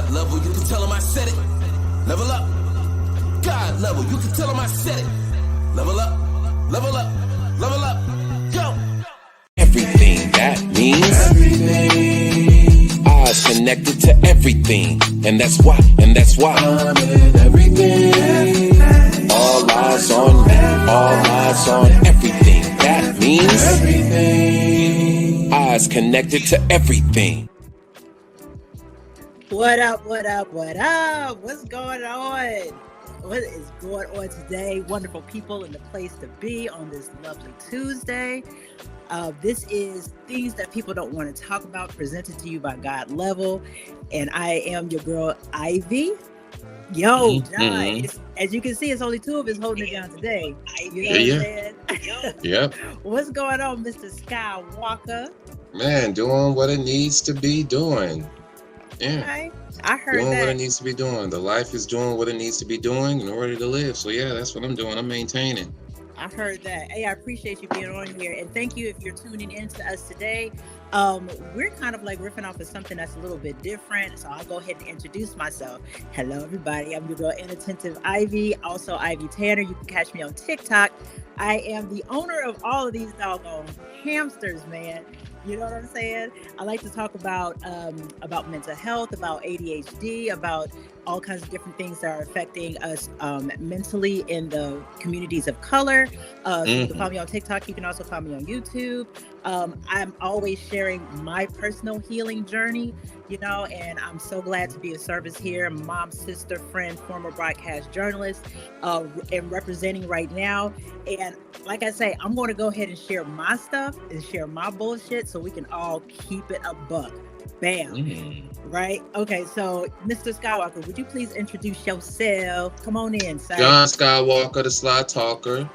God level, you can tell him I said it. Level up. God level, you can tell him I said it. Level up, level up, level up, go. Everything, that means everything. Eyes connected to everything. And that's why I'm in everything. All eyes on me, all eyes on everything. That means everything. Eyes connected to everything. What up, what up, what up? What's going on? What is going on today? Wonderful people in the place to be on this lovely Tuesday. This is Things That People Don't Want to Talk About, presented to you by God Level. And I am your girl, Ivy. Yo, John, as you can see, it's only two of us holding it down today. You know what I'm saying? Yep. What's going on, Mr. Skywalker? Man, doing what it needs to be doing. Yeah. Okay. I heard doing that. what it needs to be doing. The life is doing what it needs to be doing in order to live. So yeah, that's what I'm doing. I'm maintaining. I heard that. Hey, I appreciate you being on here, and thank you if you're tuning in to us today. We're kind of like riffing off of something that's a little bit different, so I'll go ahead and introduce myself. Hello, everybody. I'm your girl, Inattentive Ivy, also Ivy Tanner. You can catch me on TikTok. I am the owner of all of these doggone hamsters, man. You know what I'm saying? I like to talk about mental health, about ADHD, about all kinds of different things that are affecting us mentally in the communities of color. So you can follow me on TikTok. You can also follow me on YouTube. I'm always sharing my personal healing journey, you know, and I'm so glad to be of service here. Mom, sister, friend, former broadcast journalist, and representing right now. And like I say, I'm going to go ahead and share my stuff and share my bullshit so we can all keep it a buck. Bam. Right? Okay, so Mr. Skywalker, would you please introduce yourself? Come on in, sir. John Skywalker, the Sly Talker,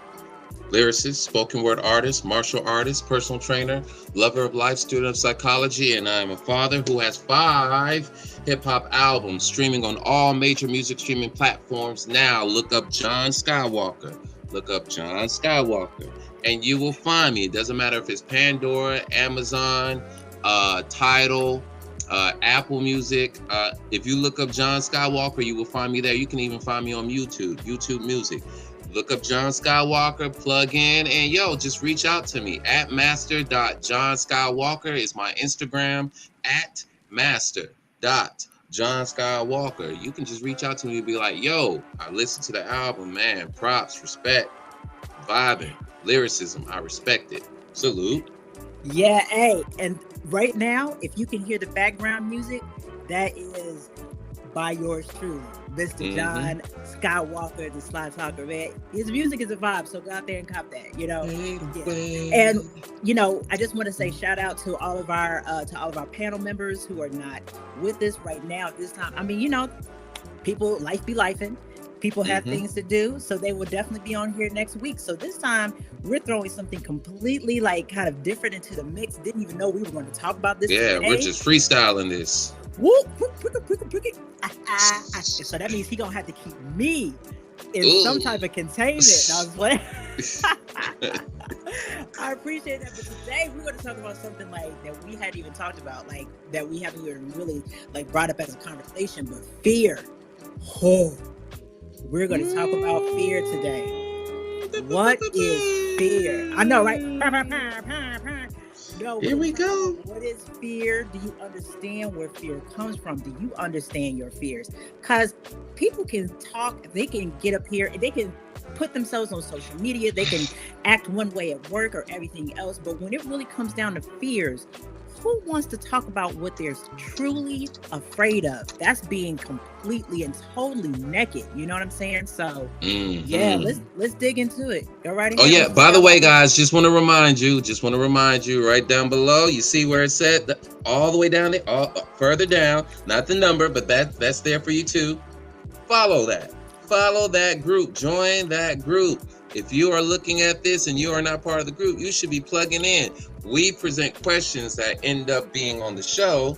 lyricist, spoken word artist, martial artist, personal trainer, lover of life, student of psychology, and I'm a father who has 5 hip-hop albums streaming on all major music streaming platforms now. Look up John Skywalker. Look up John Skywalker, and you will find me. It doesn't matter if it's Pandora, Amazon, Tidal, Apple Music. If you look up John Skywalker, you will find me there. You can even find me on YouTube Music. Look up John Skywalker, plug in, and just reach out to me at master.johnskywalker is my Instagram, at master.John Skywalker. You can just reach out to me and be like, yo, I listened to the album, man. Props, respect, vibing, lyricism. I respect it. Salute. Yeah, hey, and right now, if you can hear the background music, that is by yours truly, Mr. John Skywalker, the Sly Talker, man. His music is a vibe, so go out there and cop that, you know. Yeah. And I just want to say shout out to all of our panel members who are not with us right now at this time. I mean, people, life be lifing. People have things to do, so they will definitely be on here next week. So this time, we're throwing something completely kind of different into the mix. Didn't even know we were going to talk about this today. We're just freestyling this. Whoop. So that means he gonna have to keep me in some type of containment. I was playing. I appreciate that, but today we're going to talk about something that we hadn't even talked about, that we haven't even really brought up as a conversation. But fear. We're going to talk about fear today. What is fear? I know, right? No, here we go. What is fear? Do you understand where fear comes from? Do you understand your fears? Because people can talk, they can get up here, they can put themselves on social media, they can act one way at work or everything else. But when it really comes down to fears, who wants to talk about what they're truly afraid of? That's being completely and totally naked. You know what I'm saying? So let's dig into it. All right. Oh yeah. By the way, guys, just want to remind you right down below. You see where it's at, all the way down there, further down. Not the number, but that's there for you too. Follow that group. Join that group. If you are looking at this and you are not part of the group, you should be plugging in. We present questions that end up being on the show.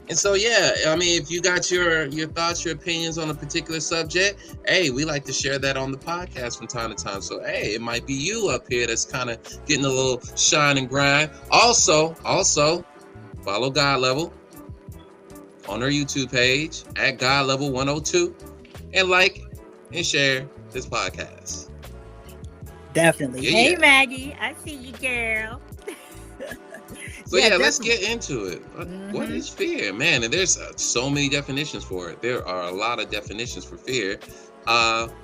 And so, if you got your thoughts, your opinions on a particular subject, hey, we like to share that on the podcast from time to time. So, hey, it might be you up here that's kind of getting a little shine and grind. Also, follow God Level. on our YouTube page at God Level 102 and like and share this podcast. Definitely. Yeah, Hey, yeah. Maggie, I see you, girl. So Yeah, let's definitely. get into it. What is fear, man? And there's so many definitions for it. There are a lot of definitions for fear.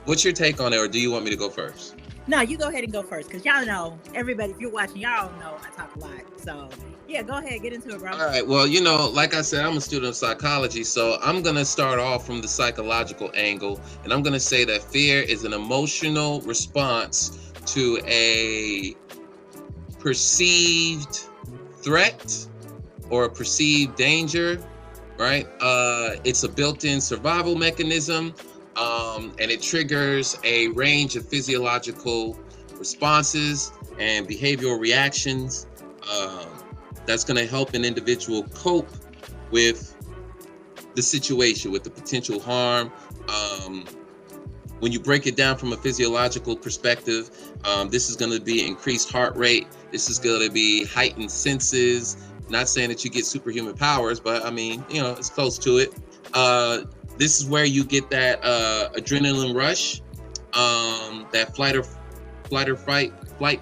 What's your take on it, or do you want me to go first? No, you go ahead and go first, because y'all know, everybody, if you're watching, y'all know I talk a lot. So, yeah, go ahead, get into it, bro. All right. Well, like I said, I'm a student of psychology, so I'm going to start off from the psychological angle, and I'm going to say that fear is an emotional response to a perceived threat or a perceived danger, right? It's a built-in survival mechanism, and it triggers a range of physiological responses and behavioral reactions that's going to help an individual cope with the situation, with the potential harm. When you break it down from a physiological perspective, this is going to be increased heart rate. This is going to be heightened senses. Not saying that you get superhuman powers, but I mean, it's close to it. This is where you get that adrenaline rush, that flight or fight,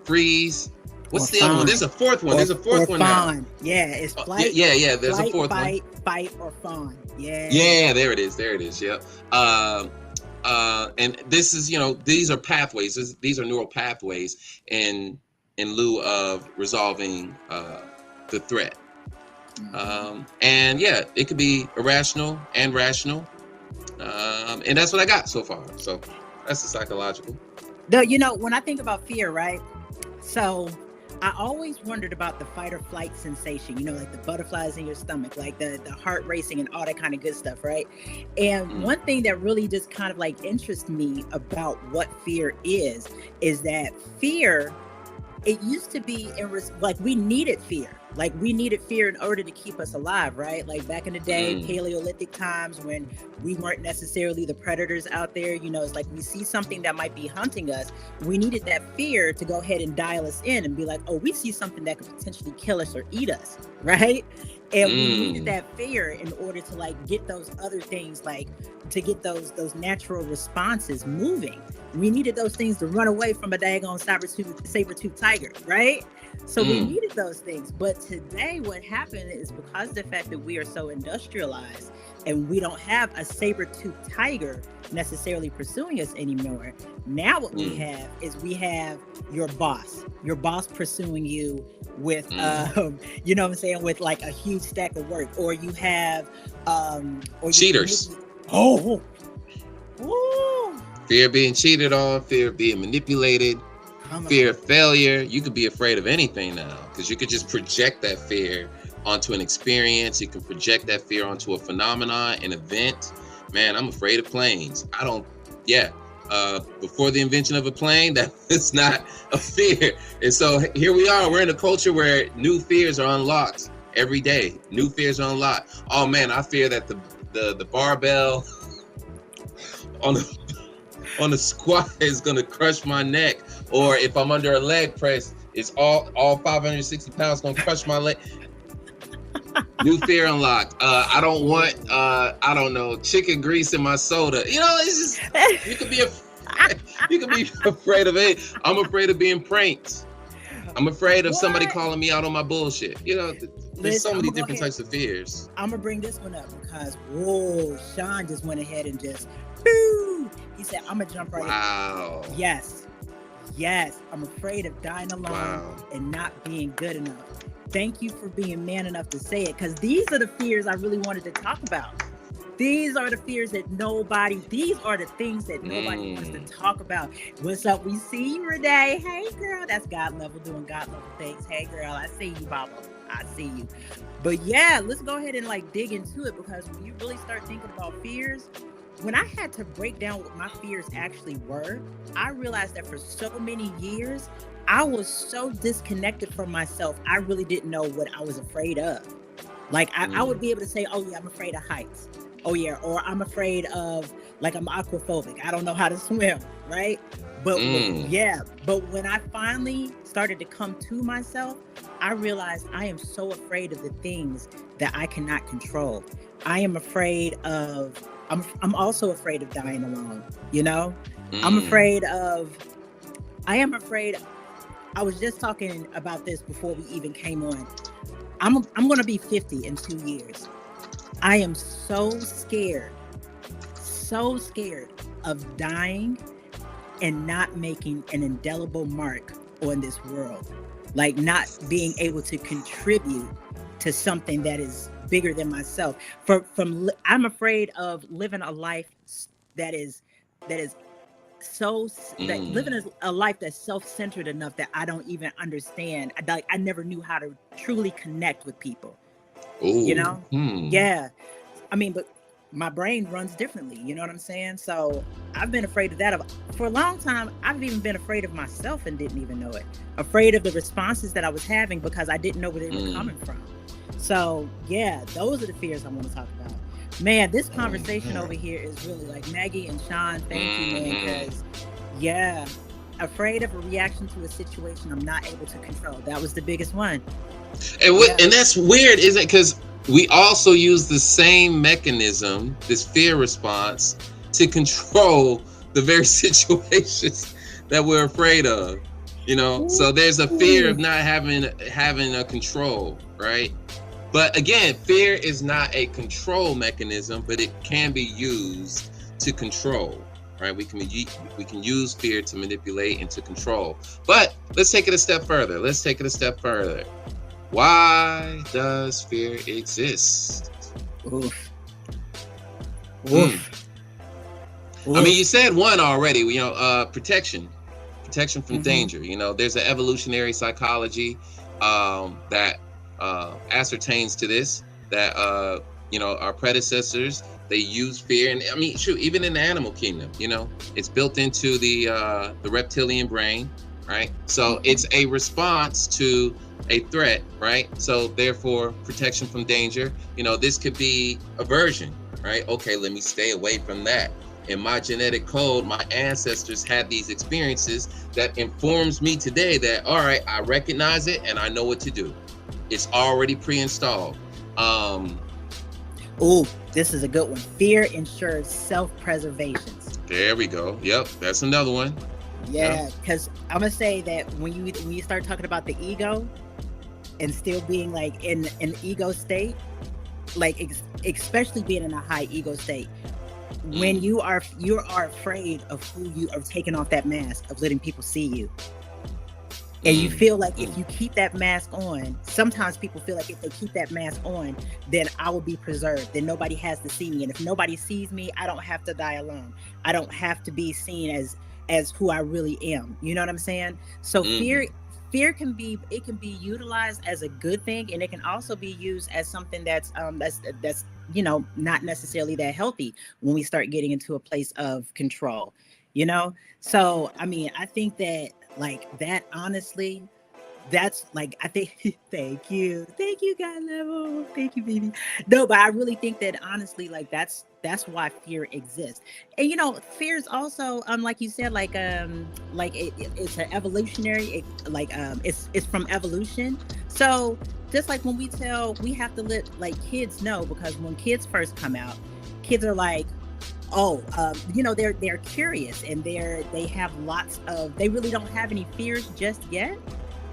freeze. What's the other one? There's a fourth one. There's a fourth one now. Yeah, it's flight. Yeah. There's a fourth one. Fight or fawn. Yeah. Yeah, there it is. Yep. And this is, these are pathways. These are neural pathways in lieu of resolving the threat. And yeah, it could be irrational and rational. And that's what I got so far. So that's the psychological. When I think about fear, right? So I always wondered about the fight or flight sensation, like the butterflies in your stomach, like the heart racing and all that kind of good stuff, right? And one thing that really just kind of like interests me about what fear is that fear, it used to be like we needed fear. Like we needed fear in order to keep us alive, right? Like back in the day, Paleolithic times when we weren't necessarily the predators out there, it's like we see something that might be hunting us. We needed that fear to go ahead and dial us in and be like, oh, we see something that could potentially kill us or eat us, right? And we needed that fear in order to like get those other things, like to get those natural responses moving. We needed those things to run away from a daggone saber-tooth tiger, right? So we needed those things. But today what happened is because of the fact that we are so industrialized and we don't have a saber-tooth tiger necessarily pursuing us anymore. Now what we have is we have your boss pursuing you with, you know what I'm saying, with like a huge stack of work, or you have, cheaters. Woo. Fear of being cheated on, fear of being manipulated, fear of failure. You could be afraid of anything now because you could just project that fear onto an experience. You can project that fear onto a phenomenon, an event. Man, I'm afraid of planes. Before the invention of a plane, that is not a fear. And so here we are. We're in a culture where new fears are unlocked every day. New fears are unlocked. Oh man, I fear that the barbell on the squat is gonna crush my neck, or if I'm under a leg press, it's all 560 pounds gonna crush my leg. New fear unlocked. I don't want I don't know, chicken grease in my soda. It's just you could be afraid of it. I'm afraid of being pranked. I'm afraid of somebody calling me out on my bullshit. There's so many different types of fears. I'm gonna bring this one up because Sean just went ahead and just he said, I'm gonna jump right in. Yes, I'm afraid of dying alone and not being good enough. Thank you for being man enough to say it, because these are the fears I really wanted to talk about. These are the fears that these are the things that nobody wants to talk about. What's up? We see you today. Hey girl, that's God level doing God level things. Hey girl, I see you, Baba. I see you. But yeah, let's go ahead and like dig into it, because when you really start thinking about fears, when I had to break down what my fears actually were, I realized that for so many years, I was so disconnected from myself. I really didn't know what I was afraid of. Like I would be able to say, oh yeah, I'm afraid of heights. Oh yeah, or I'm afraid of, like, I'm aquaphobic. I don't know how to swim, right? But but when I finally started to come to myself, I realized I am so afraid of the things that I cannot control. I am afraid of, I'm also afraid of dying alone, you know? I'm afraid of, I am afraid, I was just talking about this before we even came on. I'm going to be 50 in 2 years. I am so scared of dying and not making an indelible mark on this world. Like not being able to contribute to something that is bigger than myself. I'm afraid of living a life that is living a life that's self-centered enough that I don't even understand. I never knew how to truly connect with people. Ooh. You know? Yeah. I mean, but my brain runs differently. You know what I'm saying? So I've been afraid of that. For a long time, I've even been afraid of myself and didn't even know it. Afraid of the responses that I was having because I didn't know where they were coming from. So yeah, those are the fears I want to talk about. Man, this conversation over here is really like Maggie and Sean. Thank you, man. Because yeah, afraid of a reaction to a situation I'm not able to control. That was the biggest one. And that's weird, isn't it? Because we also use the same mechanism, this fear response, to control the very situations that we're afraid of. You know, so there's a fear of not having a control, right? But again, fear is not a control mechanism, but it can be used to control, right? We can use fear to manipulate and to control. But let's take it a step further. Why does fear exist? Oof. I mean, you said one already, you know, protection from danger. You know, there's an evolutionary psychology that ascertains to this, that, you know, our predecessors, they use fear. And I mean, shoot, even in the animal kingdom, you know, it's built into the reptilian brain, right? So it's a response to a threat, right? So therefore, protection from danger. You know, this could be aversion, right? Okay, let me stay away from that. In my genetic code, my ancestors had these experiences that informs me today that, all right, I recognize it and I know what to do. It's already pre-installed. This is a good one. Fear ensures self-preservation. There we go. Yep, that's another one. Yeah, because I'm gonna say that when you start talking about the ego and still being like in an ego state, like especially being in a high ego state, when you are afraid of who you are, taking off that mask of letting people see you. And you feel like if you keep that mask on, sometimes people feel like if they keep that mask on, then I will be preserved. Then nobody has to see me. And if nobody sees me, I don't have to die alone. I don't have to be seen as who I really am. You know what I'm saying? So fear can be utilized as a good thing, and it can also be used as something that's you know, not necessarily that healthy when we start getting into a place of control, you know? So I mean, I think that like that, honestly, that's like, I think thank you God level, thank you baby. No, but I really think that honestly, like that's why fear exists. And you know, fear is also like you said, like it's an evolutionary, it's from evolution. So just like when we have to let like kids know, because when kids first come out, kids are like, you know, they're curious, and they have lots of, they really don't have any fears just yet.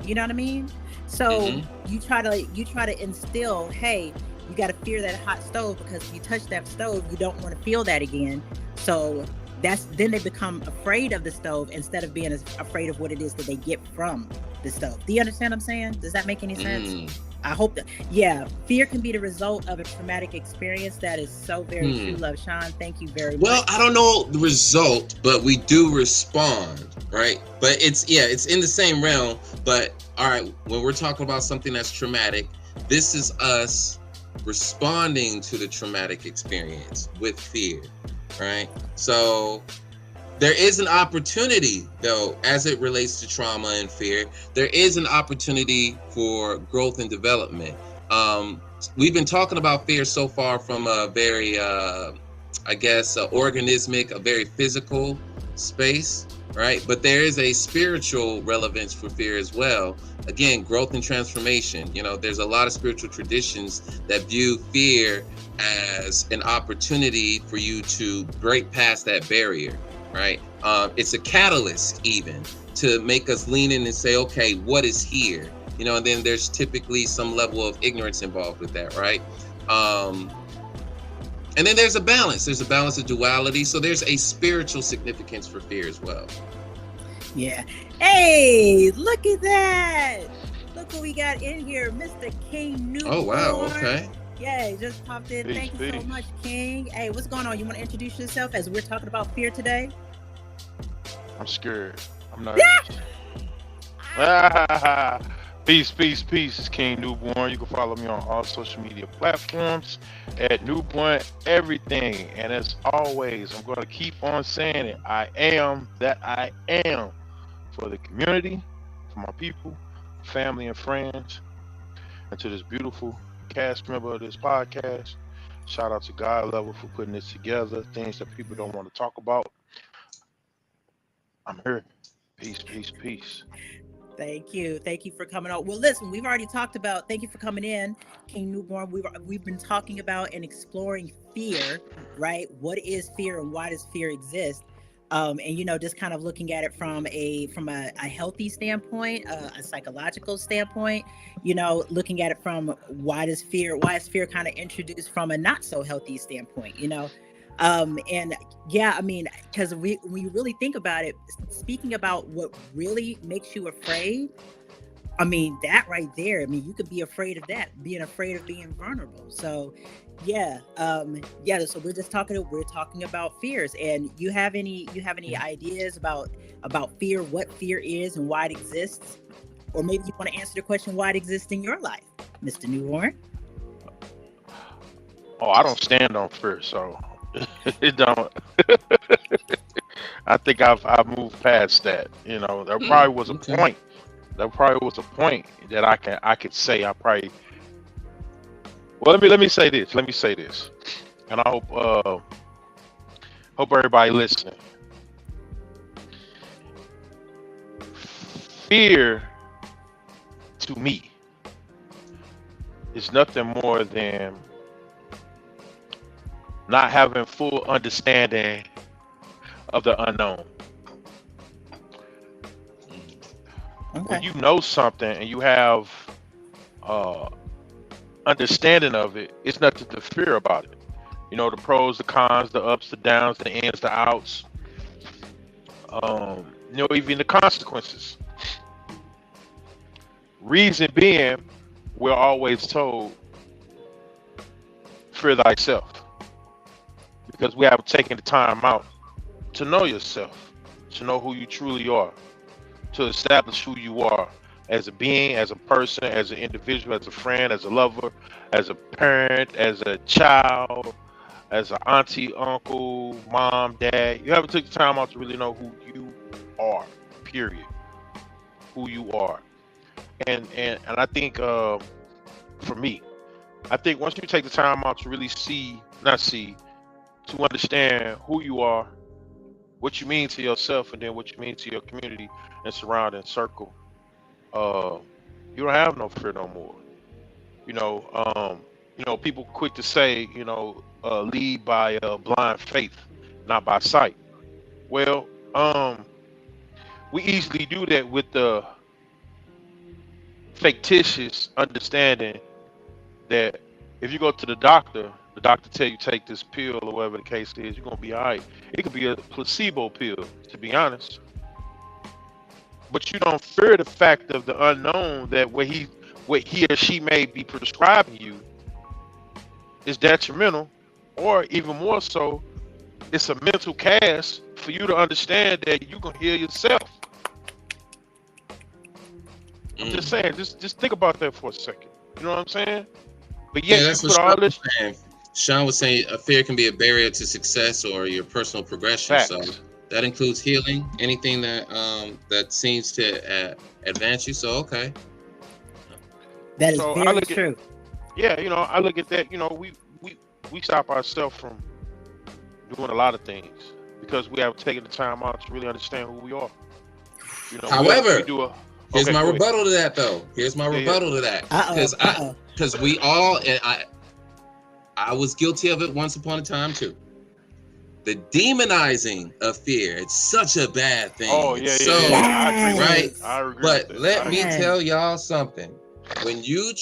You know what I mean? So you try to instill, hey, you got to fear that hot stove, because if you touch that stove, you don't want to feel that again. So then they become afraid of the stove instead of being afraid of what it is that they get from the stove. Do you understand what I'm saying? Does that make any sense? I hope that, yeah, fear can be the result of a traumatic experience. That is so very true, love. Sean, thank you very much. Well, I don't know the result, but we do respond, right? But it's in the same realm. But all right, when we're talking about something that's traumatic, this is us responding to the traumatic experience with fear, right? So there is an opportunity, though, as it relates to trauma and fear. There is an opportunity for growth and development. We've been talking about fear so far from a very, organismic, a very physical space, right? But there is a spiritual relevance for fear as well. Again, growth and transformation. You know, there's a lot of spiritual traditions that view fear as an opportunity for you to break past that barrier, right? It's a catalyst even to make us lean in and say, okay, what is here? You know, and then there's typically some level of ignorance involved with that, right? And then there's a balance. There's a balance of duality. So there's a spiritual significance for fear as well. Yeah. Hey, look at that. Look what we got in here. Mr. King Newborn. Oh, wow. Okay. Yeah, he just popped in. Peace, Thank you so peace. much, King. Hey, what's going on? You want to introduce yourself as we're talking about fear today? I'm scared. I'm nervous. Peace, peace, peace. It's King Newborn. You can follow me on all social media platforms at Newborn Everything. And as always, I'm going to keep on saying it. I am that I am for the community, for my people, family, and friends, and to this beautiful cast member of this podcast. Shout out to God Level for putting this together. Things that people don't want to talk about. I'm here. Peace, peace, peace. Thank you. Thank you for coming on. Well, listen, we've already talked about, thank you for coming in, King Newborn. We've been talking about and exploring fear, right? What is fear and why does fear exist? And, you know, just kind of looking at it from a healthy standpoint, a psychological standpoint, you know, looking at it from why is fear kind of introduced from a not so healthy standpoint, you know? And yeah, I mean, because when you really think about it, speaking about what really makes you afraid, I mean, that right there, I mean, you could be afraid of that, being afraid of being vulnerable. So yeah, so we're talking about fears. And you have any ideas about fear, what fear is and why it exists? Or maybe you want to answer the question why it exists in your life, Mr. Newborn. Oh, I don't stand on fear, so it don't. I think I've moved past that. You know, there probably was a Okay. point. There probably was a point that I could say I probably. Well, let me say this. Let me say this, and I hope everybody listening. Fear, to me, is nothing more than not having full understanding of the unknown. When Okay. you know something and you have understanding of it, it's nothing to fear about it. You know, the pros, the cons, the ups, the downs, the ins, the outs. You know, even the consequences. Reason being, we're always told, fear thyself. Because we haven't taken the time out to know yourself, to know who you truly are, to establish who you are as a being, as a person, as an individual, as a friend, as a lover, as a parent, as a child, as an auntie, uncle, mom, dad. You haven't taken the time out to really know who you are, period. Who you are. And I think for me, I think once you take the time out to really to understand who you are, what you mean to yourself, and then what you mean to your community and surrounding circle, you don't have no fear no more. You know, people quick to say, lead by blind faith, not by sight. Well, we easily do that with the fictitious understanding that if you go to the doctor tell you take this pill or whatever the case is, you're gonna be all right. It could be a placebo pill, to be honest. But you don't fear the fact of the unknown that what he or she may be prescribing you is detrimental, or even more so, it's a mental cast for you to understand that you can heal yourself. I'm just saying, just think about that for a second. You know what I'm saying? But Yeah, yet that's you what put all Sean was this saying. Sean was saying a fear can be a barrier to success or your personal progression. So facts. that includes healing, anything that seems to advance you. So okay. That is So I very look at, true. yeah, I look at that. We stop ourselves from doing a lot of things. because we have taken the time out to really understand who we are. However, we do here's okay, my go ahead. rebuttal to that, though. Here's my rebuttal to that. Because we all, and I was guilty of it once upon a time too. The demonizing of fear, it's such a bad thing. Oh, I agree with right? that. I agree But with that. let me tell y'all something. When you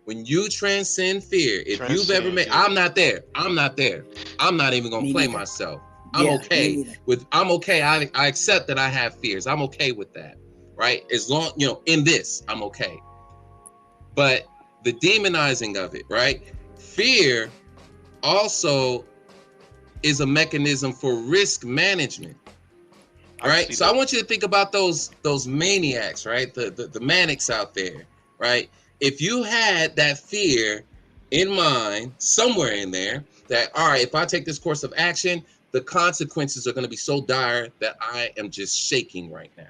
when you transcend fear, if you've ever made, I'm not there. I'm not even gonna play myself. I'm okay. I accept that I have fears. I'm okay with that, right? As long, in this, I'm okay. But the demonizing of it, right? Fear also is a mechanism for risk management. Right. So I want you to think about those maniacs, right? The manics out there, right? If you had that fear in mind somewhere in there, that all right, if I take this course of action, the consequences are going to be so dire that I am just shaking right now.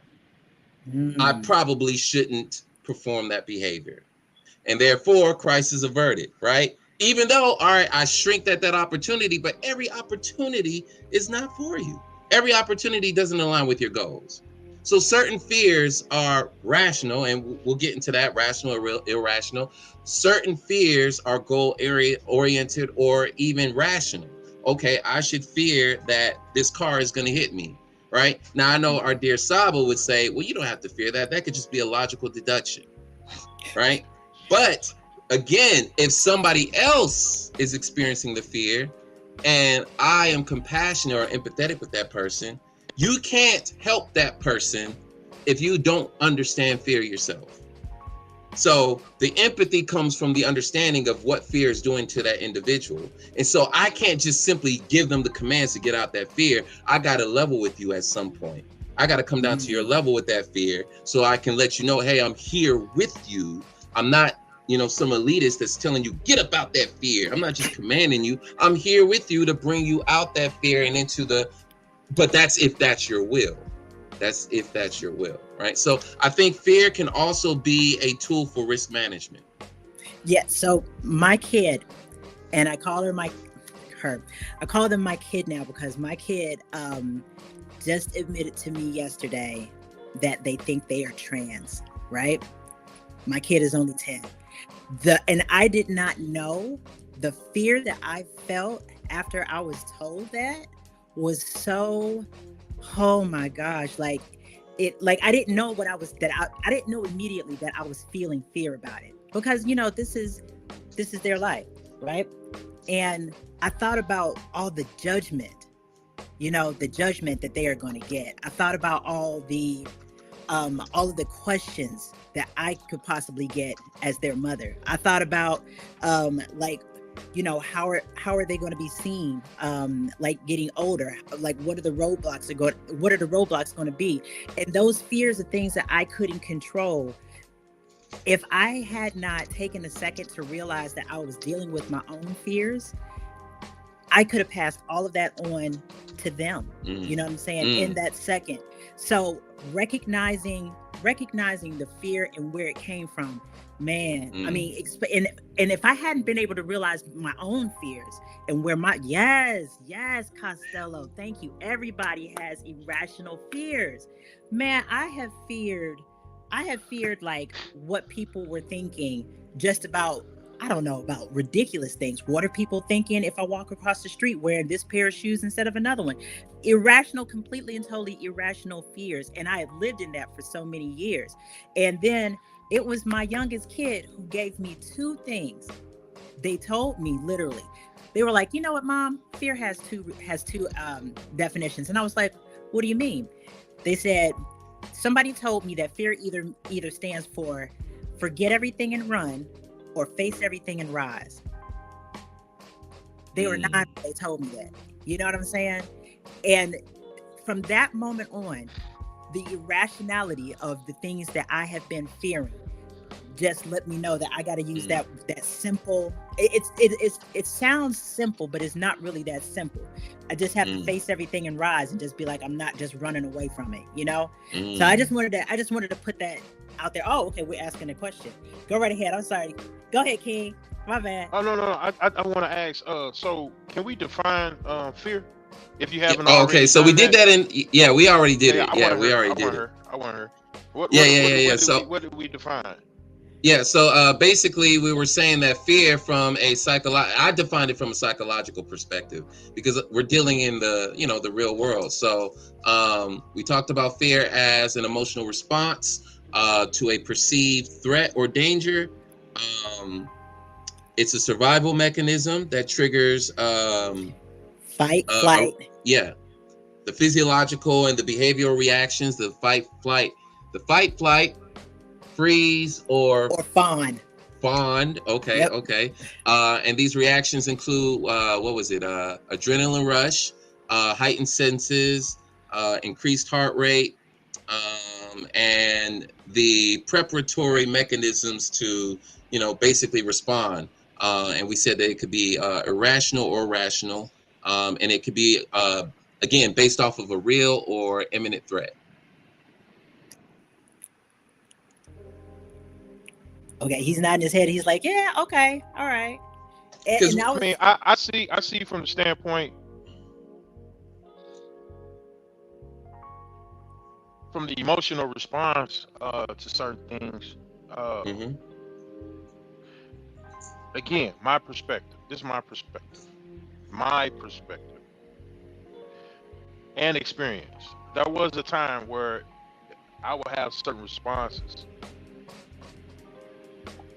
I probably shouldn't perform that behavior. And therefore, crisis averted, right? Even though, all right, I shrinked at that opportunity, but every opportunity is not for you. Every opportunity doesn't align with your goals. So certain fears are rational, and we'll get into that, rational or irrational. Certain fears are goal-oriented or even rational. Okay, I should fear that this car is going to hit me, right? Now, I know our dear Saba would say, well, you don't have to fear that. That could just be a logical deduction, right? But again, if somebody else is experiencing the fear and I am compassionate or empathetic with that person, you can't help that person if you don't understand fear yourself. So the empathy comes from the understanding of what fear is doing to that individual. And so I can't just simply give them the commands to get out that fear. I got to level with you at some point. I got to come down to your level with that fear so I can let you know, hey, I'm here with you. I'm not, some elitist that's telling you, get up out that fear. I'm not just commanding you. I'm here with you to bring you out that fear and into but that's if that's your will. That's if that's your will, right? So I think fear can also be a tool for risk management. Yeah, so my kid, and I call them my kid now because my kid just admitted to me yesterday that they think they are trans, right? My kid is only 10. And I did not know the fear that I felt after I was told that was so, oh my gosh, I didn't know I didn't know immediately that I was feeling fear about it because, this is their life, right? And I thought about all the judgment, the judgment that they are going to get. I thought about all of the questions that I could possibly get as their mother. I thought about how are they going to be seen getting older, what are the roadblocks going to be, and those fears are things that I couldn't control. If I had not taken a second to realize that I was dealing with my own fears, I could have passed all of that on to them. You know what I'm saying? In that second. So recognizing the fear and where it came from, man. I mean, and if I hadn't been able to realize my own fears and where yes, Costello, thank you. Everybody has irrational fears. Man, I have feared like what people were thinking just about, I don't know, about ridiculous things. What are people thinking if I walk across the street wearing this pair of shoes instead of another one? Irrational, completely and totally irrational fears. And I have lived in that for so many years. And then it was my youngest kid who gave me two things. They told me literally, they were like, you know what, Mom, fear has two definitions. And I was like, what do you mean? They said, somebody told me that fear either stands for forget everything and run, or face everything and rise. They were not, they told me that. You know what I'm saying? And from that moment on, the irrationality of the things that I have been fearing just let me know that I got to use that simple. It sounds simple, but it's not really that simple. I just have to face everything and rise and just be like, I'm not just running away from it, So I just wanted to put that out there. Oh, okay, we're asking a question. Go right ahead. I'm sorry. Go ahead, King. My bad. Oh no. I want to ask. So can we define fear? If you Yeah, haven't oh, okay, already so we done did that. that yeah, we already did Yeah, it. Yeah, we already did it. I want her. What Yeah, what yeah, what yeah, yeah. what did we So what did we define? yeah, so basically we were saying that fear from a I defined it from a psychological perspective because we're dealing in the real world. So we talked about fear as an emotional response to a perceived threat or danger. Um, it's a survival mechanism that triggers Fight, uh, a, flight, yeah, the physiological and the behavioral reactions, the fight, flight, freeze, or or fawn. fawn. Okay, Yep. okay. And these reactions include what was it? Adrenaline rush, heightened senses, increased heart rate, and the preparatory mechanisms to basically respond. And we said that it could be irrational or rational, and it could be again based off of a real or imminent threat. Okay, he's nodding his head. He's like, yeah, okay, all right. Because And that I was mean, I see from the standpoint, from the emotional response to certain things. Uh, mm-hmm. Again, my perspective. This is my perspective and experience. There was a time where I would have certain responses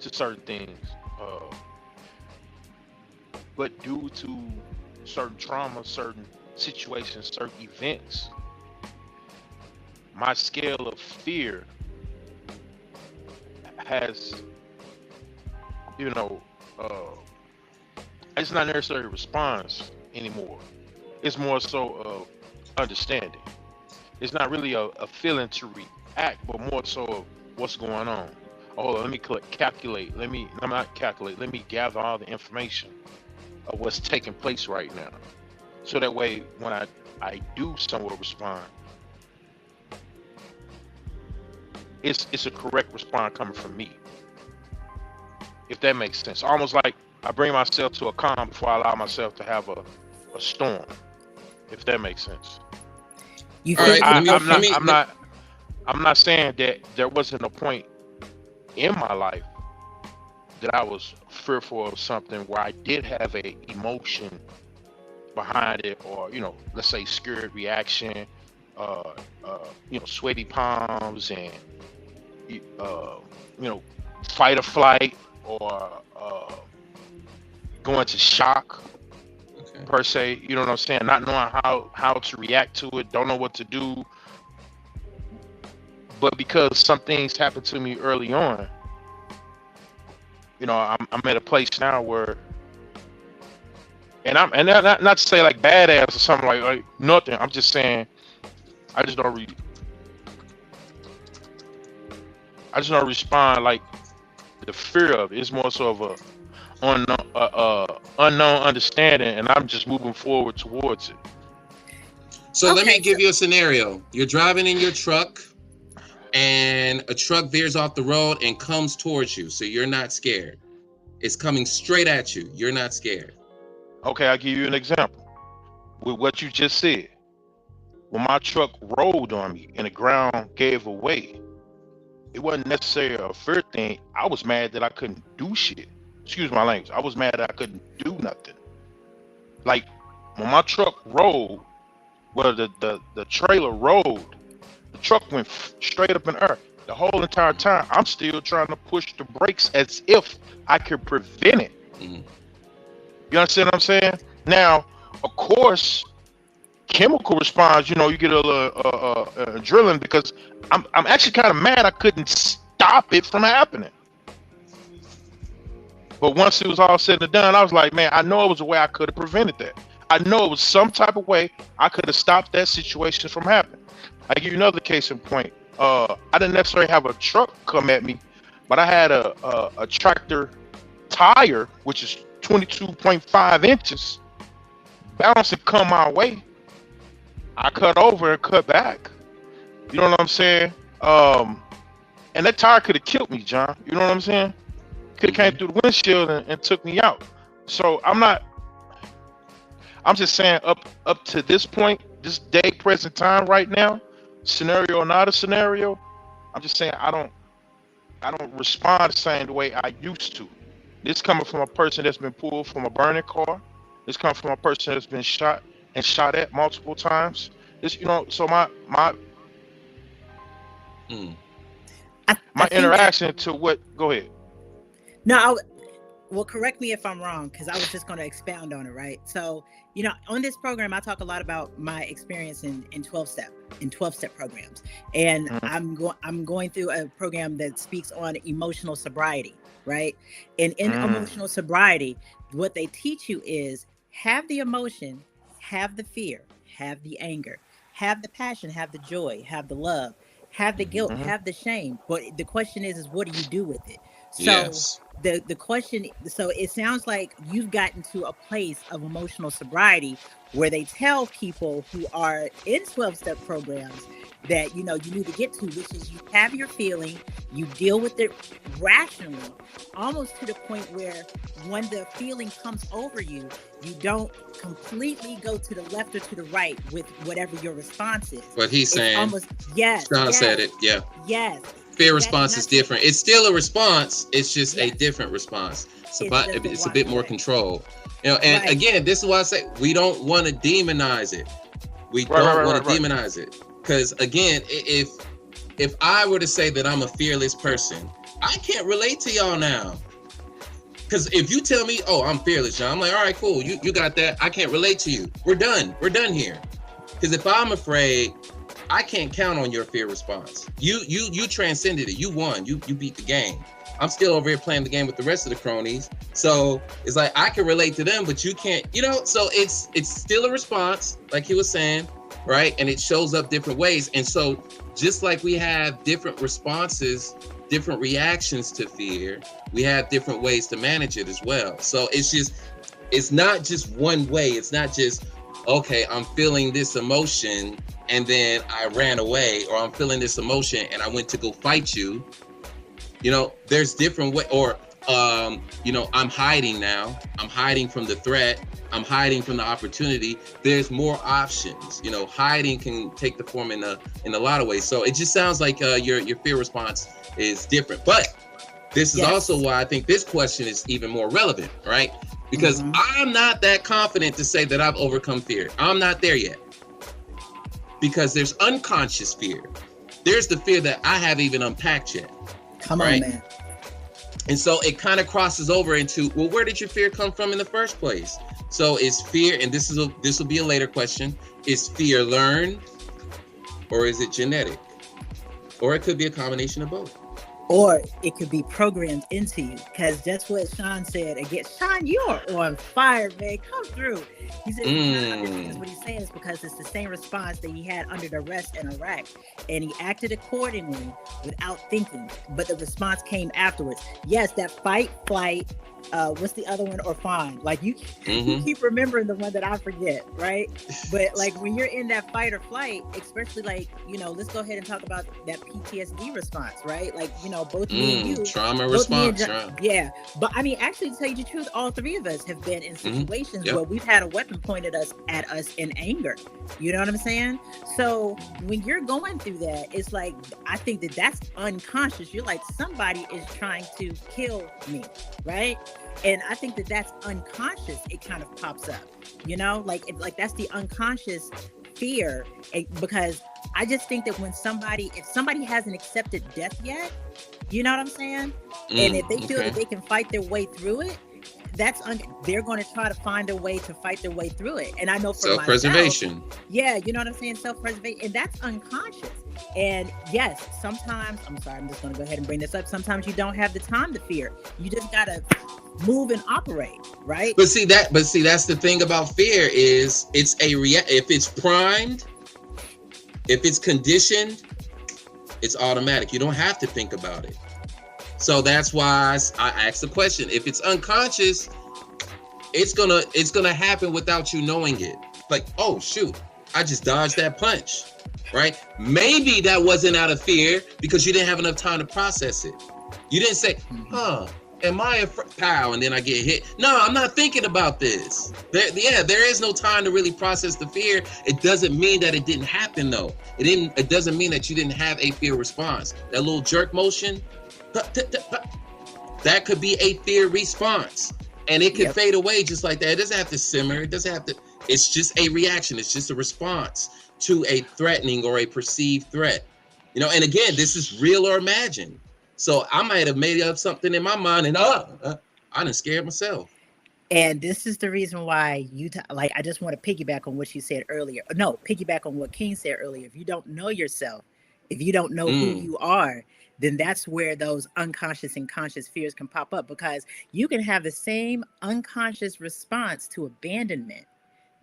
to certain things, uh, but due to certain trauma, certain situations, certain events, my scale of fear has, you know, uh, it's not necessarily a response anymore. It's more so of understanding. It's not really a feeling to react, but more so of what's going on. Oh, let me calculate. Not calculate. Let me gather all the information of what's taking place right now. So that way, when I do somewhat respond, it's a correct response coming from me. If that makes sense. Almost like I bring myself to a calm before I allow myself to have a storm. If that makes sense. you All feel right, you feel I'm not saying that there wasn't a point in my life that I was fearful of something where I did have a emotion behind it, or let's say scared reaction, sweaty palms, and uh, fight or flight, or going to shock Okay. per se. You know what I'm saying? Not knowing how to react to it, don't know what to do. But because some things happened to me early on, I'm at a place now where, and not to say like badass or something like nothing. I'm just saying I just don't respond like the fear of it. It's more so of a unknown understanding, and I'm just moving forward towards it. So let me Okay, give you a scenario. You're driving in your truck and a truck veers off the road and comes towards you. So you're not scared. It's coming straight at you. You're not scared. Okay, I'll give you an example with what you just said. When my truck rolled on me and the ground gave away, it wasn't necessarily a fear thing. I was mad that I couldn't do shit. Excuse my language. I was mad that I couldn't do nothing. Like when my truck rolled, well, the trailer rolled, the truck went straight up in the air. The whole entire time, I'm still trying to push the brakes as if I could prevent it. Mhm. You understand what I'm saying? Now, of course, chemical response. You get a little adrenaline, because I'm actually kind of mad I couldn't stop it from happening. But once it was all said and done, I was like, man, I know it was a way I could have prevented that. I know it was some type of way I could have stopped that situation from happening. I give you another case in point. I didn't necessarily have a truck come at me, but I had a tractor tire, which is 22.5 inches, bounce and come my way. I cut over and cut back. You know what I'm saying? And that tire could have killed me, John. You know what I'm saying? could have came through the windshield and took me out. So I'm just saying up to this point, this day, present time, right now, scenario or not a scenario, I'm just saying I don't respond the same the way I used to. This coming from a person that's been pulled from a burning car. This coming from a person that's been shot at multiple times. This, so my interaction to what? Go ahead. No, well, correct me if I'm wrong, because I was just going to expound on it, right? So, on this program, I talk a lot about my experience in 12-step programs, and I'm going through a program that speaks on emotional sobriety, right? And in emotional sobriety, what they teach you is have the emotion, have the fear, have the anger, have the passion, have the joy, have the love, have the guilt, have the shame. But the question is what do you do with it? So Yes. the question, so it sounds like you've gotten to a place of emotional sobriety where they tell people who are in 12-step programs that, you need to get to, which is you have your feeling, you deal with it rationally, almost to the point where when the feeling comes over you, you don't completely go to the left or to the right with whatever your response is. What he's saying. Almost, yes. Sean said it. Yeah. Yes. Fear response is different. It's still a response. It's just a different response. It's a bit more control. And again, this is why I say we don't want to demonize it. We don't want to demonize it. Because again, if I were to say that I'm a fearless person, I can't relate to y'all now. Because if you tell me, oh, I'm fearless, John, I'm like, all right, cool. You got that. I can't relate to you. We're done. We're done here. Because if I'm afraid, I can't count on your fear response. You transcended it. You won. You beat the game. I'm still over here playing the game with the rest of the cronies. So it's like I can relate to them, but you can't, so it's still a response, like he was saying, right? And it shows up different ways. And so just like we have different responses, different reactions to fear, we have different ways to manage it as well. So it's not just one way. It's not just, okay, I'm feeling this emotion and then I ran away, or I'm feeling this emotion and I went to go fight you. There's different ways, or, I'm hiding now. I'm hiding from the threat. I'm hiding from the opportunity. There's more options. Hiding can take the form in a lot of ways. So it just sounds like your fear response is different. But this is also why I think this question is even more relevant, right? Because I'm not that confident to say that I've overcome fear. I'm not there yet. Because there's unconscious fear. There's the fear that I haven't even unpacked yet. Come on, man. And so it kind of crosses over into, well, where did your fear come from in the first place? So is fear, and this will be a later question, is fear learned or is it genetic? Or it could be a combination of both. Or it could be programmed into you, because that's what Sean said. Again, Sean, you are on fire, man. Come through. He said what he's saying is because it's the same response that he had under the arrest in Iraq, and he acted accordingly without thinking, but the response came afterwards. Yes, that fight, flight, what's the other one, or fawn? Like you keep remembering the one that I forget, right? But like when you're in that fight or flight, especially like, let's go ahead and talk about that PTSD response, right? Like, both me and you. Trauma response. Yeah. But I mean, actually, to tell you the truth, all three of us have been in situations where we've had a weapon pointed at us in anger. You know what I'm saying? So when you're going through that, it's like, I think that's unconscious. You're like, somebody is trying to kill me, right? And I think that's unconscious. It kind of pops up, like that's the unconscious fear, because I just think that if somebody hasn't accepted death yet, you know what I'm saying? And if they feel that they can fight their way through it, they're going to try to find a way to fight their way through it. And I know for self-preservation. Myself, yeah, you know what I'm saying? Self-preservation. And that's unconscious. And yes, sometimes, I'm just going to go ahead and bring this up. Sometimes you don't have the time to fear. You just got to move and operate, right? But see, that's the thing about fear is if it's primed, if it's conditioned, it's automatic. You don't have to think about it. So that's why I asked the question. If it's unconscious, it's gonna happen without you knowing it. Like, oh shoot, I just dodged that punch, right? Maybe that wasn't out of fear because you didn't have enough time to process it. You didn't say, Am I pow? And then I get hit. No, I'm not thinking about this. There is no time to really process the fear. It doesn't mean that it didn't happen though. It doesn't mean that you didn't have a fear response. That little jerk motion, that could be a fear response, and it could fade away just like that. It doesn't have to simmer. It doesn't have to. It's just a reaction. It's just a response to a threatening or a perceived threat. You know, and again, this is real or imagined. So I might have made up something in my mind, and I done scared myself. And this is the reason why like, I just want to piggyback on what you said earlier. No, piggyback on what King said earlier. If you don't know yourself, if you don't know who you are, then that's where those unconscious and conscious fears can pop up, because you can have the same unconscious response to abandonment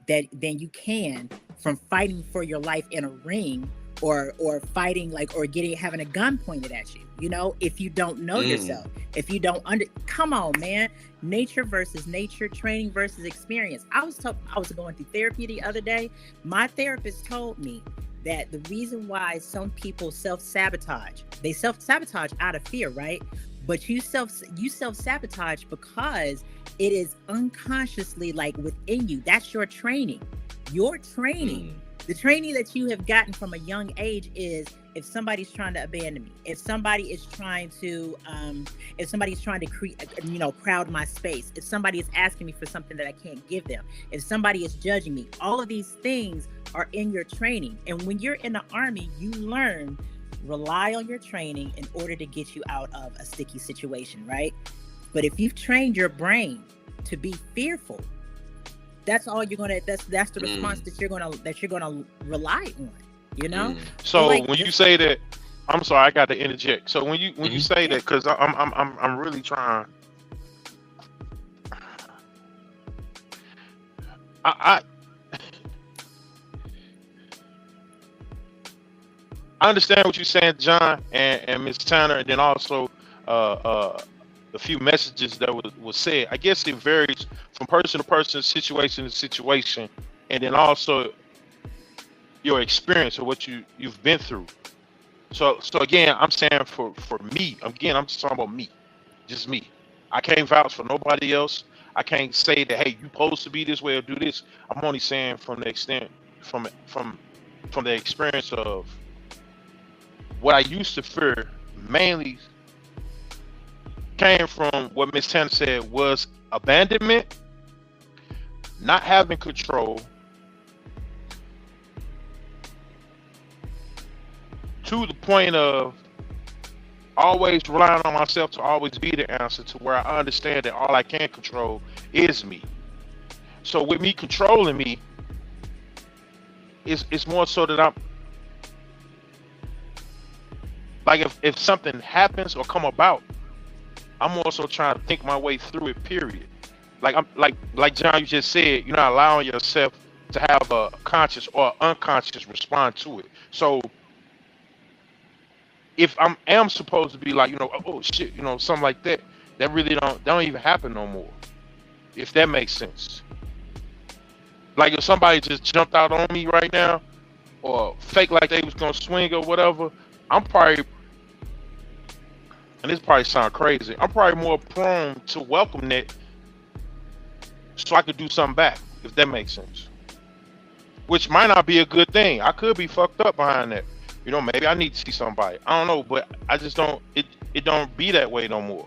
than you can from fighting for your life in a ring, or fighting, like, or having a gun pointed at you. You know, if you don't know yourself, if you don't come on, man. Nature versus nature, training versus experience. I was going through therapy the other day. My therapist told me that the reason why some people self-sabotage out of fear, right? But you self-sabotage because it is unconsciously, like, within you. That's your training. Your training. The training that you have gotten from a young age is, if somebody's trying to abandon me, if somebody is trying to crowd my space, if somebody is asking me for something that I can't give them, if somebody is judging me, all of these things are in your training. And when you're in the Army, you learn, rely on your training in order to get you out of a sticky situation, right? But if you've trained your brain to be fearful, that's all you're gonna. That's the response that you're gonna rely on. You know. So like, when you say that, I'm sorry, I got to interject. So when you say that, because I'm really trying. I understand what you're saying, John and Miss Tanner, and then also a few messages that was said. I guess it varies from person to person, situation to situation, and then also your experience or what you've been through. So again, I'm saying for me, again, I'm just talking about me, just me. I can't vouch for nobody else. I can't say that, hey, you supposed to be this way or do this. I'm only saying from the extent, from the experience of what I used to fear, mainly came from what Miss Tanner said was abandonment, not having control, to the point of always relying on myself to always be the answer, to where I understand that all I can control is me. So with me controlling me, it's more so that I'm like, if something happens or come about, I'm also trying to think my way through it, period. Like I'm like John, you just said, you're not allowing yourself to have a conscious or unconscious response to it. So if I am supposed to be like, oh shit, something like that, that really don't even happen no more. If that makes sense. Like if somebody just jumped out on me right now, or fake like they was gonna swing or whatever, I'm probably, and this probably sound crazy, I'm probably more prone to welcome that, so I could do something back, if that makes sense. Which might not be a good thing. I could be fucked up behind that. Maybe I need to see somebody. I don't know, but I just don't. It don't be that way no more.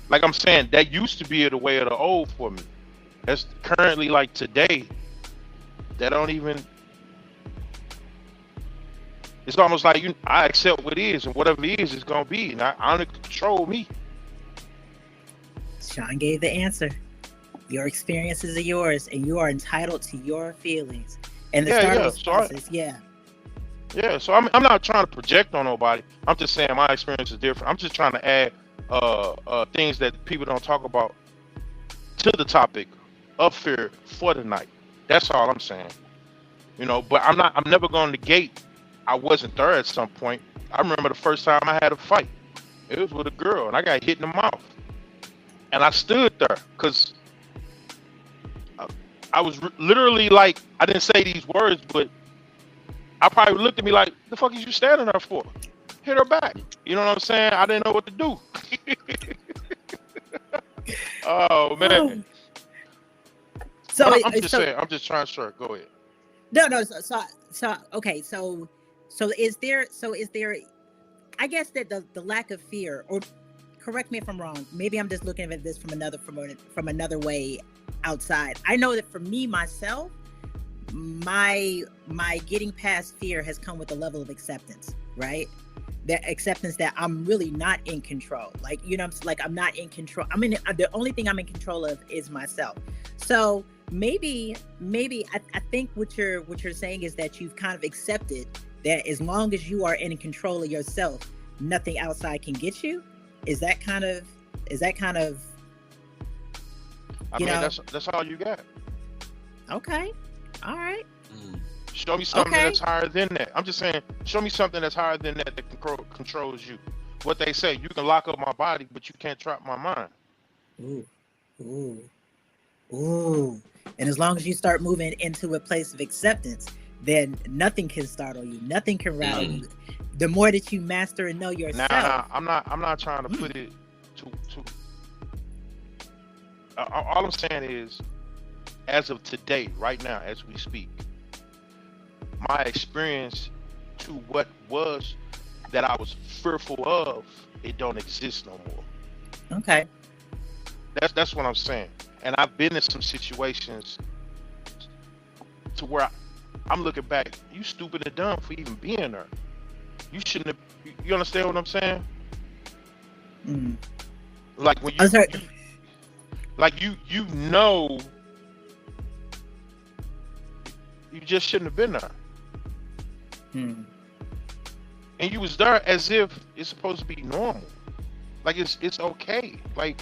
Like I'm saying, that used to be the way of the old for me. That's currently, like today, that don't even. It's almost like I accept what is, and whatever it is, it's gonna be, and I don't control me. Sean gave the answer. Your experiences are yours, and you are entitled to your feelings. And the start of this process, Yeah, so I'm not trying to project on nobody. I'm just saying my experience is different. I'm just trying to add things that people don't talk about to the topic of fear for tonight. That's all I'm saying. But I'm never going to negate I wasn't there at some point. I remember the first time I had a fight. It was with a girl, and I got hit in the mouth. And I stood there because I was literally like, I didn't say these words, but I probably looked at me like, the fuck is you standing there for? Hit her back. You know what I'm saying? I didn't know what to do. Oh man. So, I'm just so saying. I'm just trying to sure. Go ahead. no. So okay. So is there? I guess that the lack of fear, or correct me if I'm wrong. Maybe I'm just looking at this from another way outside. I know that for me myself, my getting past fear has come with a level of acceptance, right? That acceptance that I'm really not in control. Like, you know, like I'm not in control. The only thing I'm in control of is myself. So maybe I think what you're saying is that you've kind of accepted that as long as you are in control of yourself, nothing outside can get you. Is that kind of I you mean, know? that's all you got. Okay. All right. Show me something Okay. that's higher than that. I'm just saying, show me something that's higher than that controls you. What they say, you can lock up my body, but you can't trap my mind. Ooh. Ooh. Ooh. And as long as you start moving into a place of acceptance, then nothing can startle you. Nothing can rattle you. The more that you master and know yourself. Nah, I'm not trying to put it to. All I'm saying is, as of today, right now, as we speak, my experience to what was that I was fearful of, it don't exist no more. Okay. That's what I'm saying. And I've been in some situations to where I'm looking back, you stupid and dumb for even being there. You shouldn't have. You understand what I'm saying? Like when you like you know, you just shouldn't have been there. And you was there as if it's supposed to be normal. Like it's okay. Like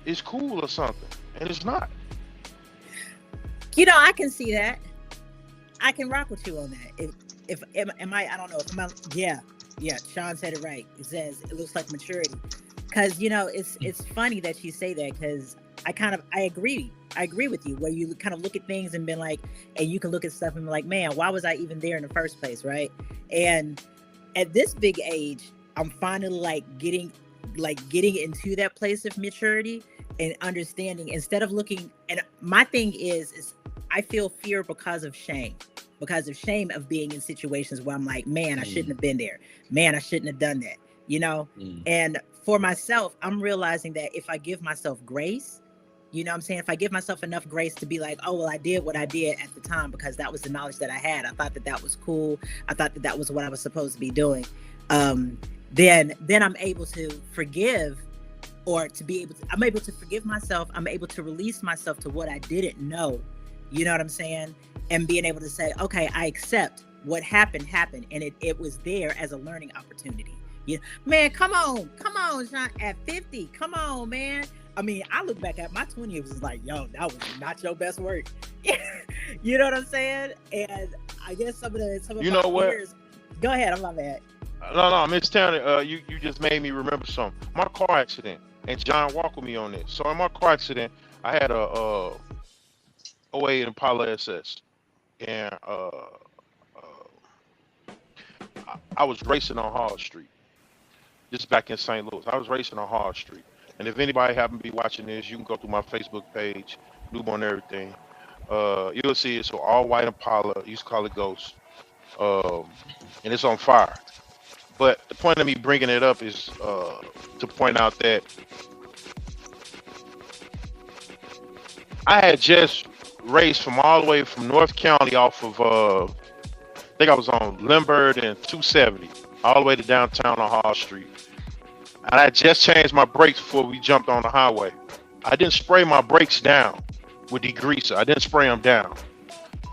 it's cool or something. And it's not. You know, I can see that. I can rock with you on that. If am I don't know if I'm yeah. Sean said it right. It says it looks like maturity. Cause you know, it's funny that you say that, because I agree with you, where you kind of look at things and been like, and you can look at stuff and be like, man, why was I even there in the first place, right? And at this big age, I'm finally getting into that place of maturity and understanding, instead of looking. And my thing is I feel fear because of shame of being in situations where I'm like, man, I shouldn't have been there. Man, I shouldn't have done that, you know? And for myself, I'm realizing that if I give myself grace, you know what I'm saying? If I give myself enough grace to be like, oh, well, I did what I did at the time because that was the knowledge that I had. I thought that was cool. I thought that was what I was supposed to be doing. Then I'm able to forgive, or I'm able to forgive myself. I'm able to release myself to what I didn't know. You know what I'm saying? And being able to say, okay, I accept what happened, and it was there as a learning opportunity. Yeah, man, come on, Sean, at 50, come on, man. I mean, I look back at my 20s, it was like, yo, that was not your best work. You know what I'm saying? And I guess some of you my know what? peers, go ahead, I'm not mad. No, Miss Tanner, you just made me remember something. My car accident, and John walked with me on this. So in my car accident, I had a 08 Impala SS, and I was racing on Hall Street. This is back in St. Louis. I was racing on Hall Street. And if anybody happen to be watching this, you can go through my Facebook page, Noob on everything. You'll see it's an all white Impala. I used to call it Ghost. And it's on fire. But the point of me bringing it up is to point out that I had just raced from all the way from North County off of, I think I was on Limbird and 270, all the way to downtown on Hall Street. And I just changed my brakes before we jumped on the highway. I didn't spray my brakes down with degreaser. I didn't spray them down.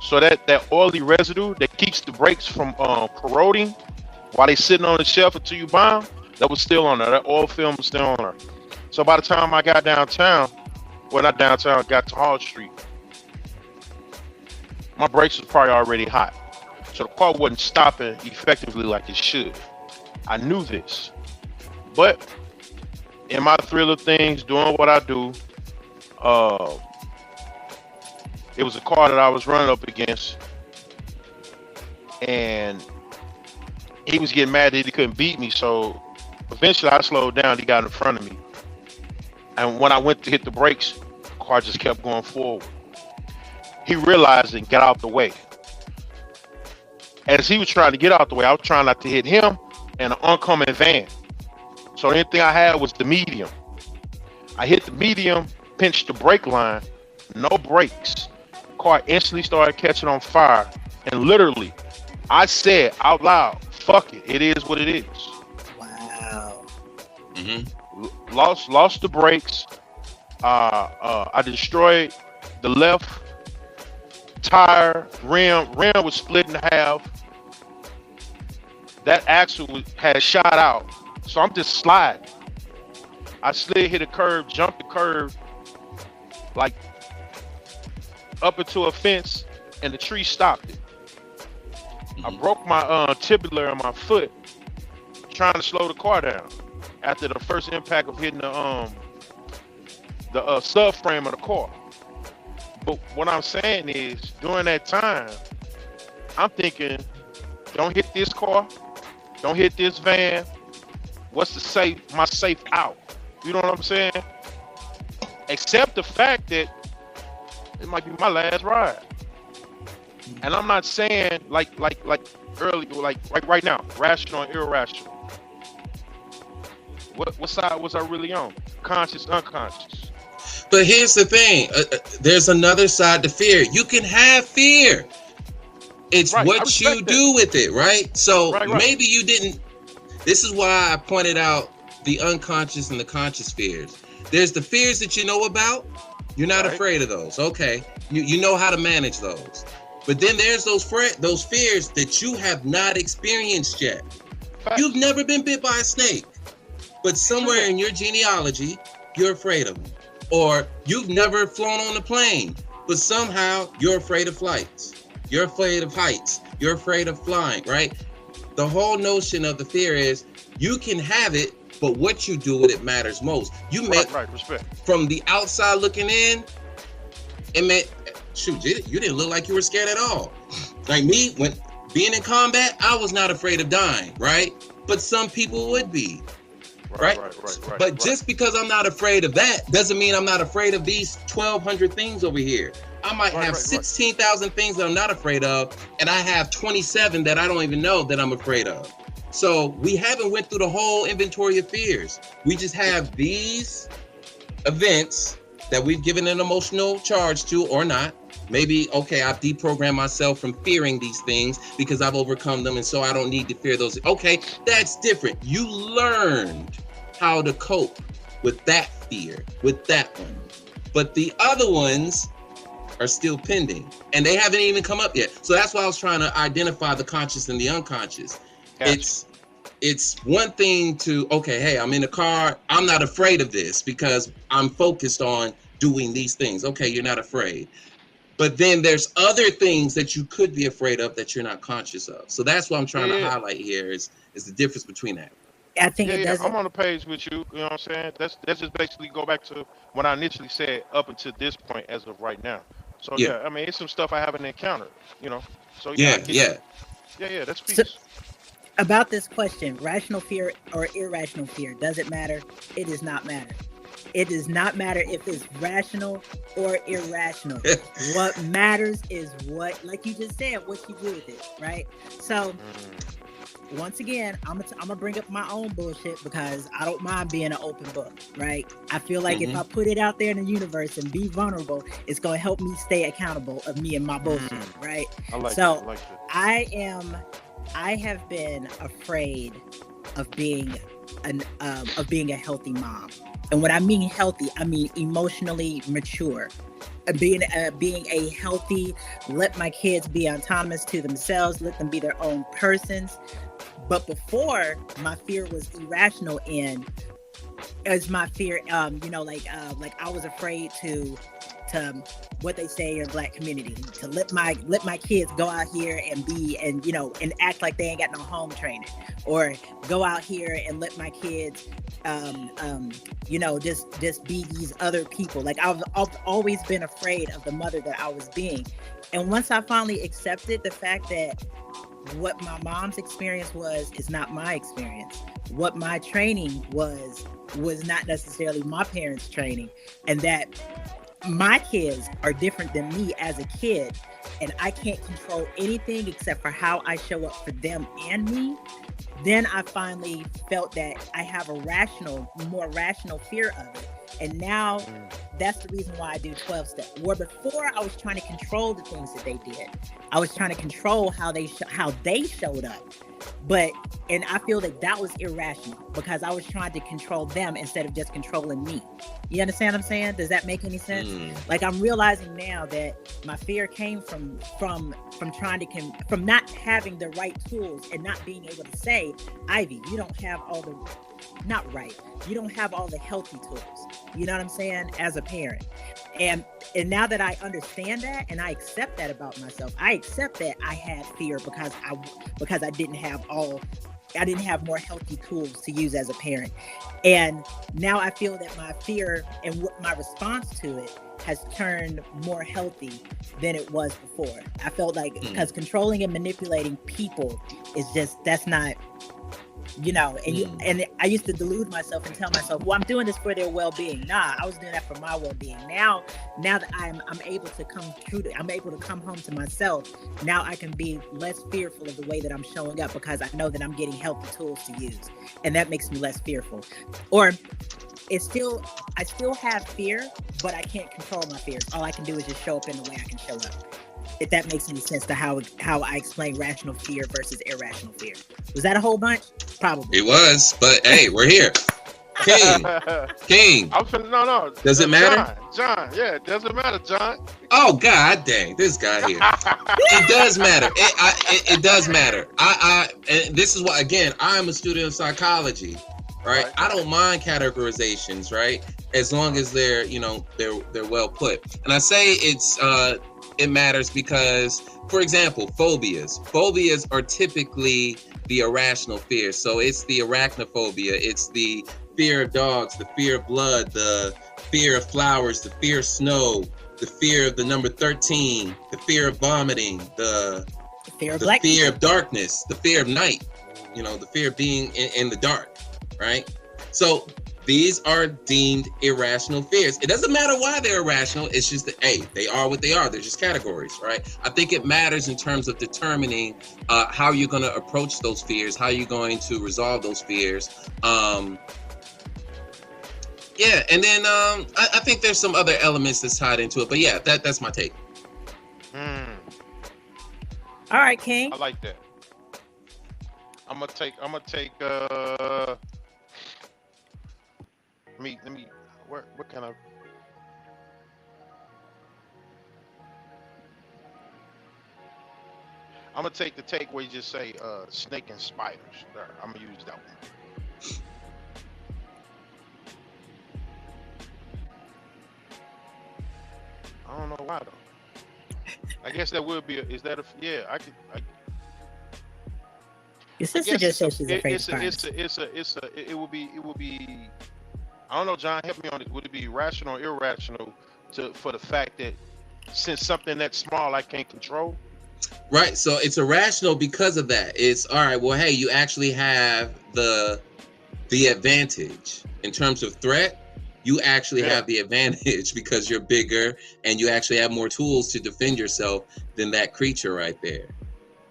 So that oily residue that keeps the brakes from corroding while they sitting on the shelf until you buy them, that was still on there. That oil film was still on there. So by the time I got downtown, well, not downtown, I got to Hall Street, my brakes was probably already hot. So the car wasn't stopping effectively like it should. I knew this. But in my thrill of things, doing what I do, it was a car that I was running up against, and he was getting mad that he couldn't beat me. So eventually I slowed down. He got in front of me, And when I went to hit the brakes, the car just kept going forward. He realized and got out the way. As he was trying to get out the way, I was trying not to hit him and an oncoming van. So the only thing I had was the medium. I hit the medium, pinched the brake line, no brakes. Car instantly started catching on fire. And literally, I said out loud, fuck it, it is what it is. Wow. Lost the brakes. I destroyed the left tire, rim was split in half. That axle had shot out. So I'm just sliding. I slid, hit a curve, jumped the curve, like up into a fence, and the tree stopped it. I broke my tibular in my foot trying to slow the car down after the first impact of hitting the subframe of the car. But what I'm saying is, during that time, I'm thinking, don't hit this car, don't hit this van. What's my safe out? You know what I'm saying? Except the fact that it might be my last ride. And I'm not saying like early, like right now, rational and irrational. What side was I really on? Conscious, unconscious. But here's the thing. There's another side to fear. You can have fear. It's right, what you do with it, right? So right. maybe you didn't. This is why I pointed out the unconscious and the conscious fears. There's the fears that you know about. You're not afraid of those. Okay. You know how to manage those. But then there's those fears that you have not experienced yet. You've never been bit by a snake, but somewhere in your genealogy, you're afraid of them. Or you've never flown on a plane, but somehow you're afraid of flights. You're afraid of heights. You're afraid of flying, right? The whole notion of the fear is you can have it, but what you do with it matters most. You may, respect. From the outside looking in, it may, shoot, you didn't look like you were scared at all. Like me, when being in combat, I was not afraid of dying, right? But some people would be. Right. But just because I'm not afraid of that doesn't mean I'm not afraid of these 1,200 things over here. I might have 16,000 things that I'm not afraid of, and I have 27 that I don't even know that I'm afraid of. So we haven't went through the whole inventory of fears. We just have these events that we've given an emotional charge to or not. Maybe, okay, I've deprogrammed myself from fearing these things because I've overcome them, and so I don't need to fear those. Okay, that's different. You learned how to cope with that fear, with that one. But the other ones are still pending, and they haven't even come up yet. So that's why I was trying to identify the conscious and the unconscious. Gotcha. It's one thing to, okay, hey, I'm in a car. I'm not afraid of this because I'm focused on doing these things. Okay, you're not afraid. But then there's other things that you could be afraid of that you're not conscious of. So that's what I'm trying to highlight here is the difference between that. I think it doesn't. I'm on the page with you. You know what I'm saying? That's just basically go back to what I initially said up until this point as of right now. So I mean, it's some stuff I haven't encountered. You know. So that's peace. So, about this question, rational fear or irrational fear, does it matter? It does not matter. It does not matter if it's rational or irrational. What matters is what, like you just said, what you do with it, right? So, once again, I'm gonna bring up my own bullshit because I don't mind being an open book, right? I feel like if I put it out there in the universe and be vulnerable, it's gonna help me stay accountable of me and my bullshit, right? I have been afraid of being a healthy mom. And when I mean healthy, I mean emotionally mature. Being a healthy, let my kids be autonomous to themselves, let them be their own persons. But before, my fear was irrational as my fear, like I was afraid to what they say in Black community, to let my kids go out here and act like they ain't got no home training, or go out here and let my kids just be these other people. Like I've always been afraid of the mother that I was being. And once I finally accepted the fact that what my mom's experience was is not my experience. What my training was not necessarily my parents' training, and that my kids are different than me as a kid, and I can't control anything except for how I show up for them and me. Then I finally felt that I have a more rational fear of it. And now that's the reason why I do 12 step. Where before I was trying to control the things that they did. I was trying to control how they showed up. And I feel that was irrational because I was trying to control them instead of just controlling me. You understand what I'm saying? Does that make any sense? Like, I'm realizing now that my fear came from not having the right tools and not being able to say, Ivy, you don't have all the you don't have all the healthy tools. You know what I'm saying? As a parent. And now that I understand that and I accept that about myself, I accept that I had fear because I didn't have more healthy tools to use as a parent. And now I feel that my fear and my response to it has turned more healthy than it was before. I felt like because controlling and manipulating people is that's not, and I used to delude myself and tell myself, well, I'm doing this for their well-being. Nah, I was doing that for my well-being. Now that I'm able to I'm able to come home to myself. Now I can be less fearful of the way that I'm showing up because I know that I'm getting healthy tools to use, and that makes me less fearful. Or I still have fear, but I can't control my fears. All I can do is just show up in the way I can show up. If that makes any sense to how I explain rational fear versus irrational fear. Was that a whole bunch? Probably. It was, but hey, we're here. King. No. Does it matter? John, yeah, it doesn't matter, John. Oh, God dang, this guy here. It does matter. It does matter. And this is why, again, I'm a student of psychology, right? I don't mind categorizations, right? As long as they're well put. And I say it matters because, for example, phobias. Phobias are typically the irrational fear. So it's the arachnophobia. It's the fear of dogs, the fear of blood, the fear of flowers, the fear of snow, the fear of the number 13, the fear of vomiting, the fear of darkness, the fear of night, the fear of being in the dark, right? So these are deemed irrational fears. It doesn't matter why they're irrational. It's just that, hey, they are what they are. They're just categories, right? I think it matters in terms of determining how you're going to approach those fears, how you're going to resolve those fears. Yeah, and then I think there's some other elements that's tied into it. But yeah, that's my take. All right, King. I like that. I'm gonna take let me what kind of I'm gonna take the take where you just say snake and spiders. There, I'm gonna use that one. I don't know why though. I guess that would be Your sister just said she's afraid of spiders. It would be I don't know, John, help me on it. Would it be rational or irrational for the fact that since something that small I can't control? Right. So it's irrational because of that. It's all right. Well, hey, you actually have the advantage in terms of threat. You actually have the advantage because you're bigger and you actually have more tools to defend yourself than that creature right there.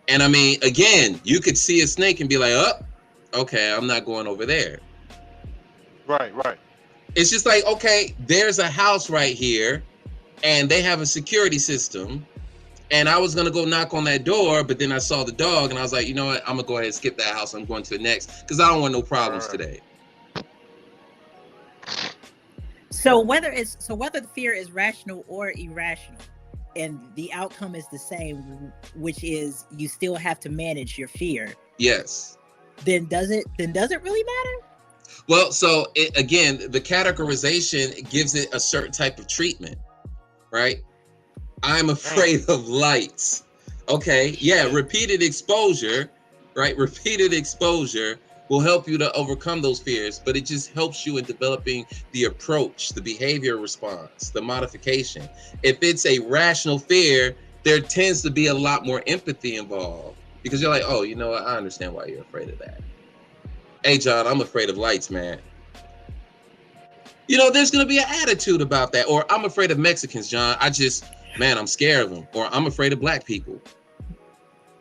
And I mean, again, you could see a snake and be like, oh, okay, I'm not going over there. Right. It's just like, okay, there's a house right here and they have a security system. And I was going to go knock on that door, but then I saw the dog and I was like, you know what? I'm going to go ahead and skip that house. I'm going to the next because I don't want no problems today. So whether the fear is rational or irrational and the outcome is the same, which is you still have to manage your fear. Yes. Then does it really matter? Well, so again, the categorization gives it a certain type of treatment, right? I'm afraid of lights. Okay, yeah, repeated exposure, right? Repeated exposure will help you to overcome those fears, but it just helps you in developing the approach, the behavior response, the modification. If it's a rational fear, there tends to be a lot more empathy involved. because you're like, oh, you know what? I understand why you're afraid of that. Hey, John, I'm afraid of lights, man. You know, there's going to be an attitude about that. Or I'm afraid of Mexicans, John. I'm scared of them. Or I'm afraid of black people.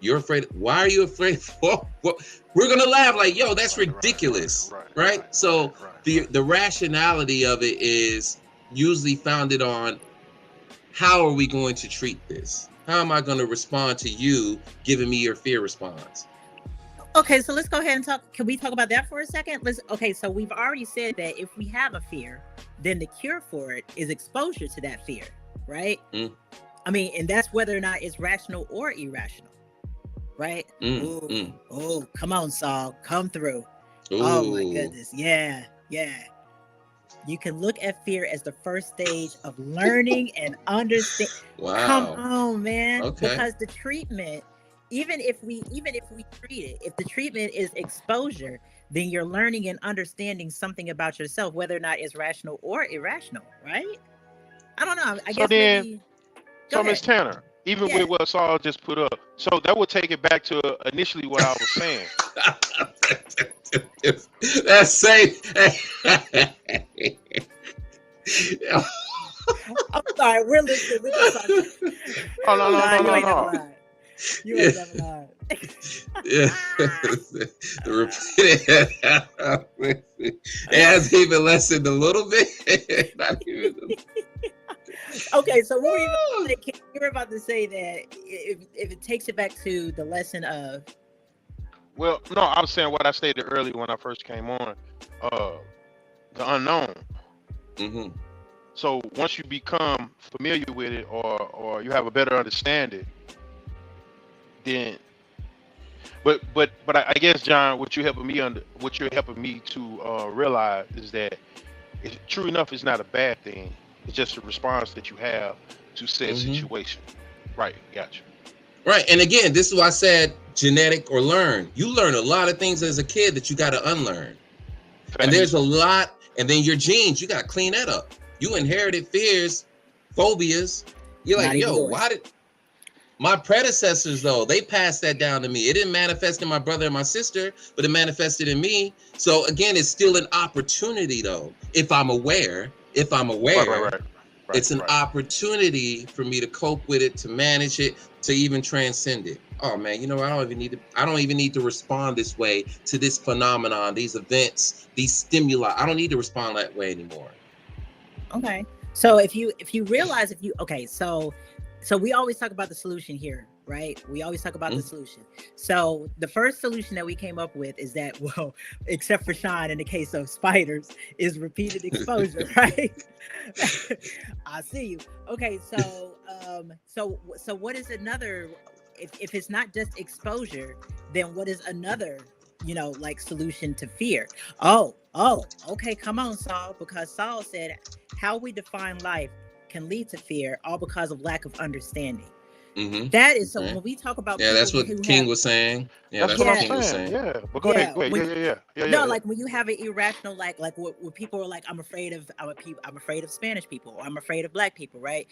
You're afraid. Why are you afraid? We're going to laugh like, yo, that's ridiculous. Right? So the rationality of it is usually founded on how are we going to treat this? How am I going to respond to you giving me your fear response? Okay, so let's go ahead and talk. Can we talk about that for a second? So we've already said that if we have a fear, then the cure for it is exposure to that fear, right? I mean, and that's whether or not it's rational or irrational, right? Oh, come on, Saul, come through. Ooh. Oh my goodness, yeah. You can look at fear as the first stage of learning and understanding. Wow. Come on, man. Okay. Because the treatment, even if we treat it, if the treatment is exposure, then you're learning and understanding something about yourself, whether or not it's rational or irrational, right? I don't know. I guess maybe. So Ms. Tanner, even with what Saul just put up, so that would take it back to initially what I was saying. That's safe. I'm sorry, we're listening. We're just talking. Oh, no. You ain't never lied. Yeah. It has even lessened a little bit. Not even Okay, so what were you were about to say that if it takes it back to the lesson of. Well, no, I was saying what I stated earlier when I first came on, the unknown. Mm-hmm. So once you become familiar with it, or you have a better understanding, then, but I guess, John, what you're helping me to realize is that true enough, it's not a bad thing. It's just a response that you have to said situation. Right, gotcha. Right, and again, this is why I said genetic or learn. You learn a lot of things as a kid that you got to unlearn. Fact. And there's a lot, and then your genes, you got to clean that up. You inherited fears, phobias. You're like, yo, why did my predecessors, though, they passed that down to me. It didn't manifest in my brother and my sister, but it manifested in me. So again, it's still an opportunity, though. If I'm aware, right. It's an opportunity for me to cope with it, to manage it, to even transcend it. Oh man, you know, I don't even need to respond this way to this phenomenon, these events, these stimuli. I don't need to respond that way anymore. Okay. So if you realize so we always talk about the solution here, right? We always talk about the solution. So the first solution that we came up with is that, well, except for Sean in the case of spiders, is repeated exposure, right? I see you. Okay, so what is another, if it's not just exposure, then what is another, like solution to fear? Oh, okay, come on, Saul, because Saul said how we define life can lead to fear, all because of lack of understanding. Mm-hmm. That is so. When we talk about that's what King was saying. Yeah, that's what King was saying. Yeah, but go ahead. Yeah. No, like when you have an irrational, like what people are like, I'm afraid of Spanish people, or I'm afraid of Black people, right?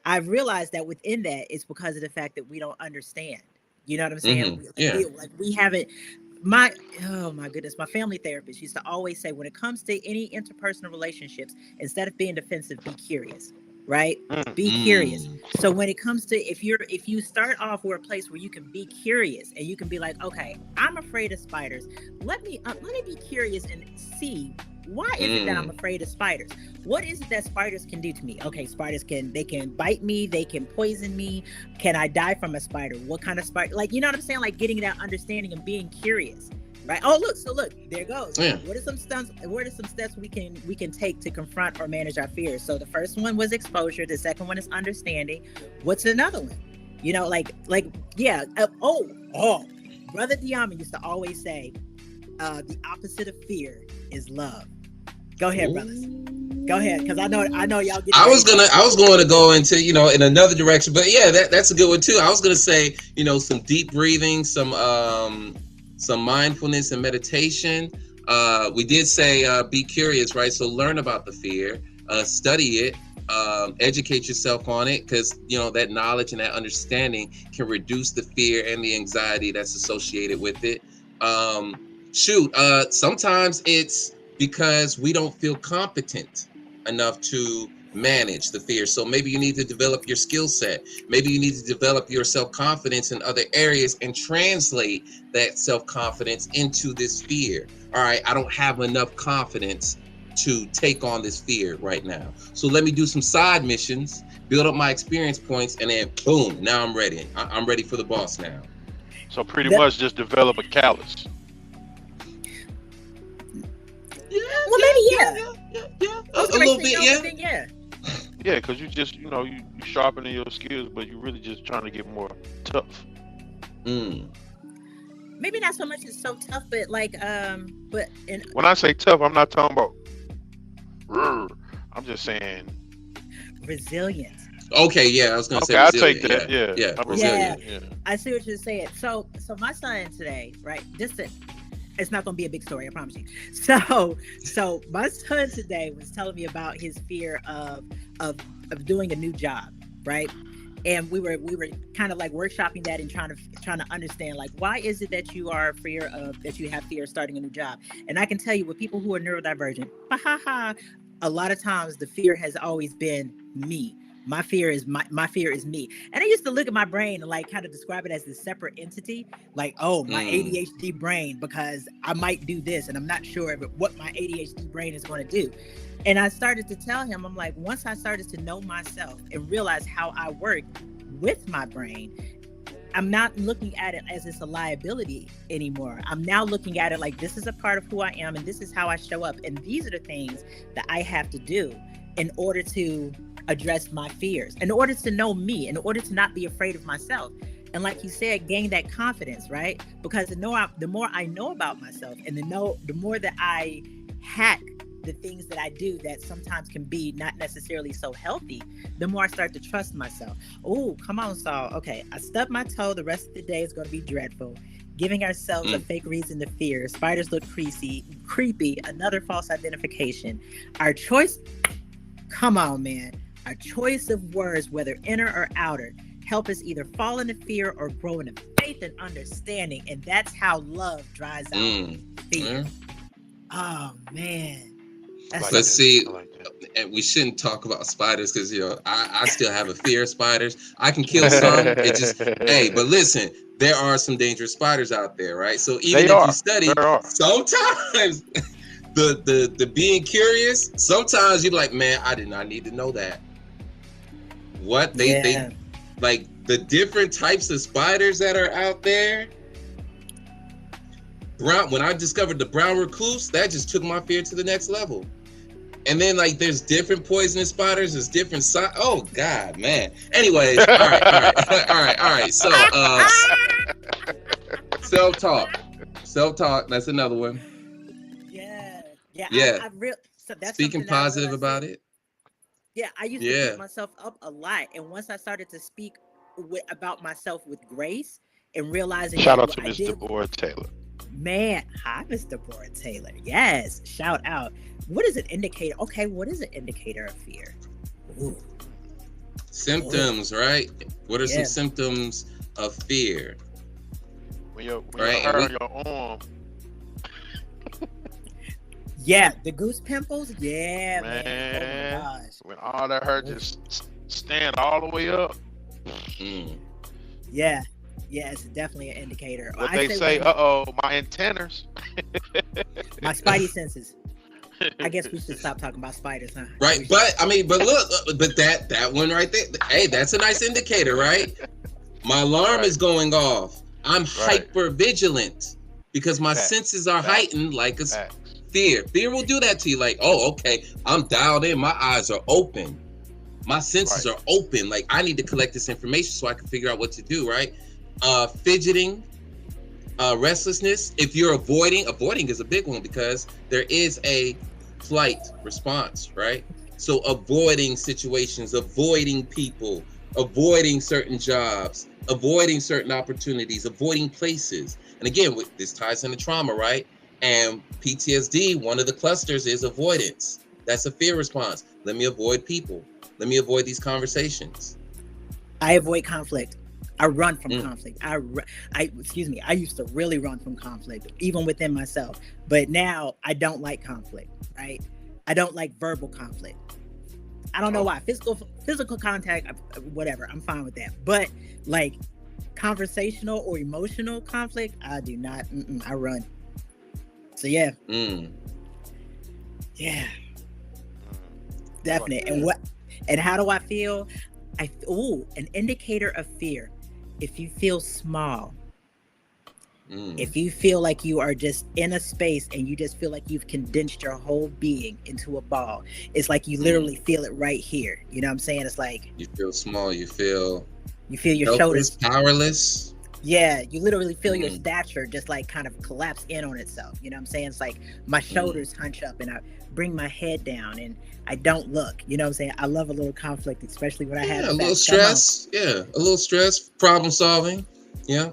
I've realized that within that, it's because of the fact that we don't understand. You know what I'm saying? We haven't. Oh my goodness, my family therapist used to always say, when it comes to any interpersonal relationships, instead of being defensive, be curious, right? Be curious. So when it comes to, if you start off with a place where you can be curious and you can be like, okay, I'm afraid of spiders. Let me be curious and see, why is it that I'm afraid of spiders? What is it that spiders can do to me? Okay, spiders can bite me, they can poison me. Can I die from a spider? What kind of spider? Like, you know what I'm saying? Like getting that understanding and being curious, right? Oh, look, there it goes. Yeah. What are some steps we can take to confront or manage our fears? So the first one was exposure. The second one is understanding. What's another one? Brother Diamond used to always say, the opposite of fear is love. Go ahead, brothers. Go ahead, because I know y'all get. I was going to go into in another direction, but yeah, that's a good one too. I was going to say some deep breathing, some mindfulness and meditation. We did say be curious, right? So learn about the fear, study it, educate yourself on it, because that knowledge and that understanding can reduce the fear and the anxiety that's associated with it. Sometimes it's because we don't feel competent enough to manage the fear. So maybe you need to develop your skill set. Maybe you need to develop your self-confidence in other areas and translate that self-confidence into this fear. All right, I don't have enough confidence to take on this fear right now. So let me do some side missions, build up my experience points, and then boom, now I'm ready. I'm ready for the boss now. So pretty much just develop a callus. Well, maybe a little bit, yeah. Yeah, because you just, you sharpening your skills, but you're really just trying to get more tough. Maybe not so much as so tough, but when I say tough, I'm not talking about. I'm just saying resilient. Okay, yeah, I was gonna say. I'll resilient. take that. Yeah. I'm resilient. Yeah, I see what you're saying. So my son today, right? It's not gonna be a big story, I promise you. So my son today was telling me about his fear of doing a new job, right? And we were kind of like workshopping that and trying to understand, like, why is it that you have fear of starting a new job? And I can tell you, with people who are neurodivergent, a lot of times the fear has always been me. My fear is me. And I used to look at my brain and like kind of describe it as this separate entity, like, oh, my ADHD brain, because I might do this and I'm not sure what my ADHD brain is going to do. And I started to tell him, I'm like, once I started to know myself and realize how I work with my brain, I'm not looking at it as it's a liability anymore. I'm now looking at it like, this is a part of who I am and this is how I show up. And these are the things that I have to do in order to address my fears, in order to know me, in order to not be afraid of myself. And like you said, gain that confidence, right? Because the more I know about myself and the more that I hack the things that I do that sometimes can be not necessarily so healthy, the more I start to trust myself. Oh, come on, Saul. Okay, I stubbed my toe. The rest of the day is going to be dreadful. Giving ourselves a fake reason to fear. Spiders look creepy. Another false identification. Our choice, come on, man. Our choice of words, whether inner or outer, help us either fall into fear or grow into faith and understanding. And that's how love drives out fear. Oh, man. Let's see, and we shouldn't talk about spiders because I still have a fear of spiders. I can kill some. But listen, there are some dangerous spiders out there, right? So even if you study, sometimes the being curious, sometimes you're like, man, I did not need to know that. What they like the different types of spiders that are out there. When I discovered the brown recluse, that just took my fear to the next level. And then like there's different poisonous spiders, there's different oh God, man. Anyways, all right. So self-talk, that's another one. Yeah. That's speaking positive about it. Yeah, I used to beat myself up a lot, and once I started to speak about myself with grace and realizing, shout out to Mr. Boyd Taylor. Man, hi, Mr. Boyd Taylor. Yes, shout out. What is an indicator? Okay, what is an indicator of fear? Ooh. Symptoms, right? What are some symptoms of fear? When you hurt your arm. Yeah, the goose pimples. Yeah, man. Oh my gosh. When all that hurt just stand all the way up. Yeah, it's definitely an indicator. What they say, my antennas. My spidey senses. I guess we should stop talking about spiders, huh? Right, but look, that one right there, hey, that's a nice indicator, right? My alarm is going off. I'm hyper vigilant because my senses are heightened, like a fear. Fear will do that to you, like, oh, okay, I'm dialed in, my eyes are open. My senses are open. Like, I need to collect this information so I can figure out what to do, right? Fidgeting, restlessness. If you're avoiding is a big one because there is a flight response, right? So avoiding situations, avoiding people, avoiding certain jobs, avoiding certain opportunities, avoiding places. And again, this ties into trauma, right? And PTSD, one of the clusters is avoidance. That's a fear response. Let me avoid people. Let me avoid these conversations. I avoid conflict. I run from Mm. conflict. Excuse me. I used to really run from conflict, even within myself. But now I don't like conflict, right? I don't like verbal conflict. I don't know why. Physical contact, whatever. I'm fine with that. But like conversational or emotional conflict, I do not. I run. So yeah, yeah, definite. And how do I feel? An indicator of fear. If you feel small, if you feel like you are just in a space and you just feel like you've condensed your whole being into a ball, it's like you literally feel it right here. You know what I'm saying? It's like you feel small. You feel your helpless, shoulders. powerless. Yeah, you literally feel your stature just like kind of collapse in on itself. You know what I'm saying? It's like my shoulders hunch up and I bring my head down and I don't look. You know what I'm saying? I love a little conflict, especially when I have a little stress. Yeah, a little stress, problem solving. Yeah.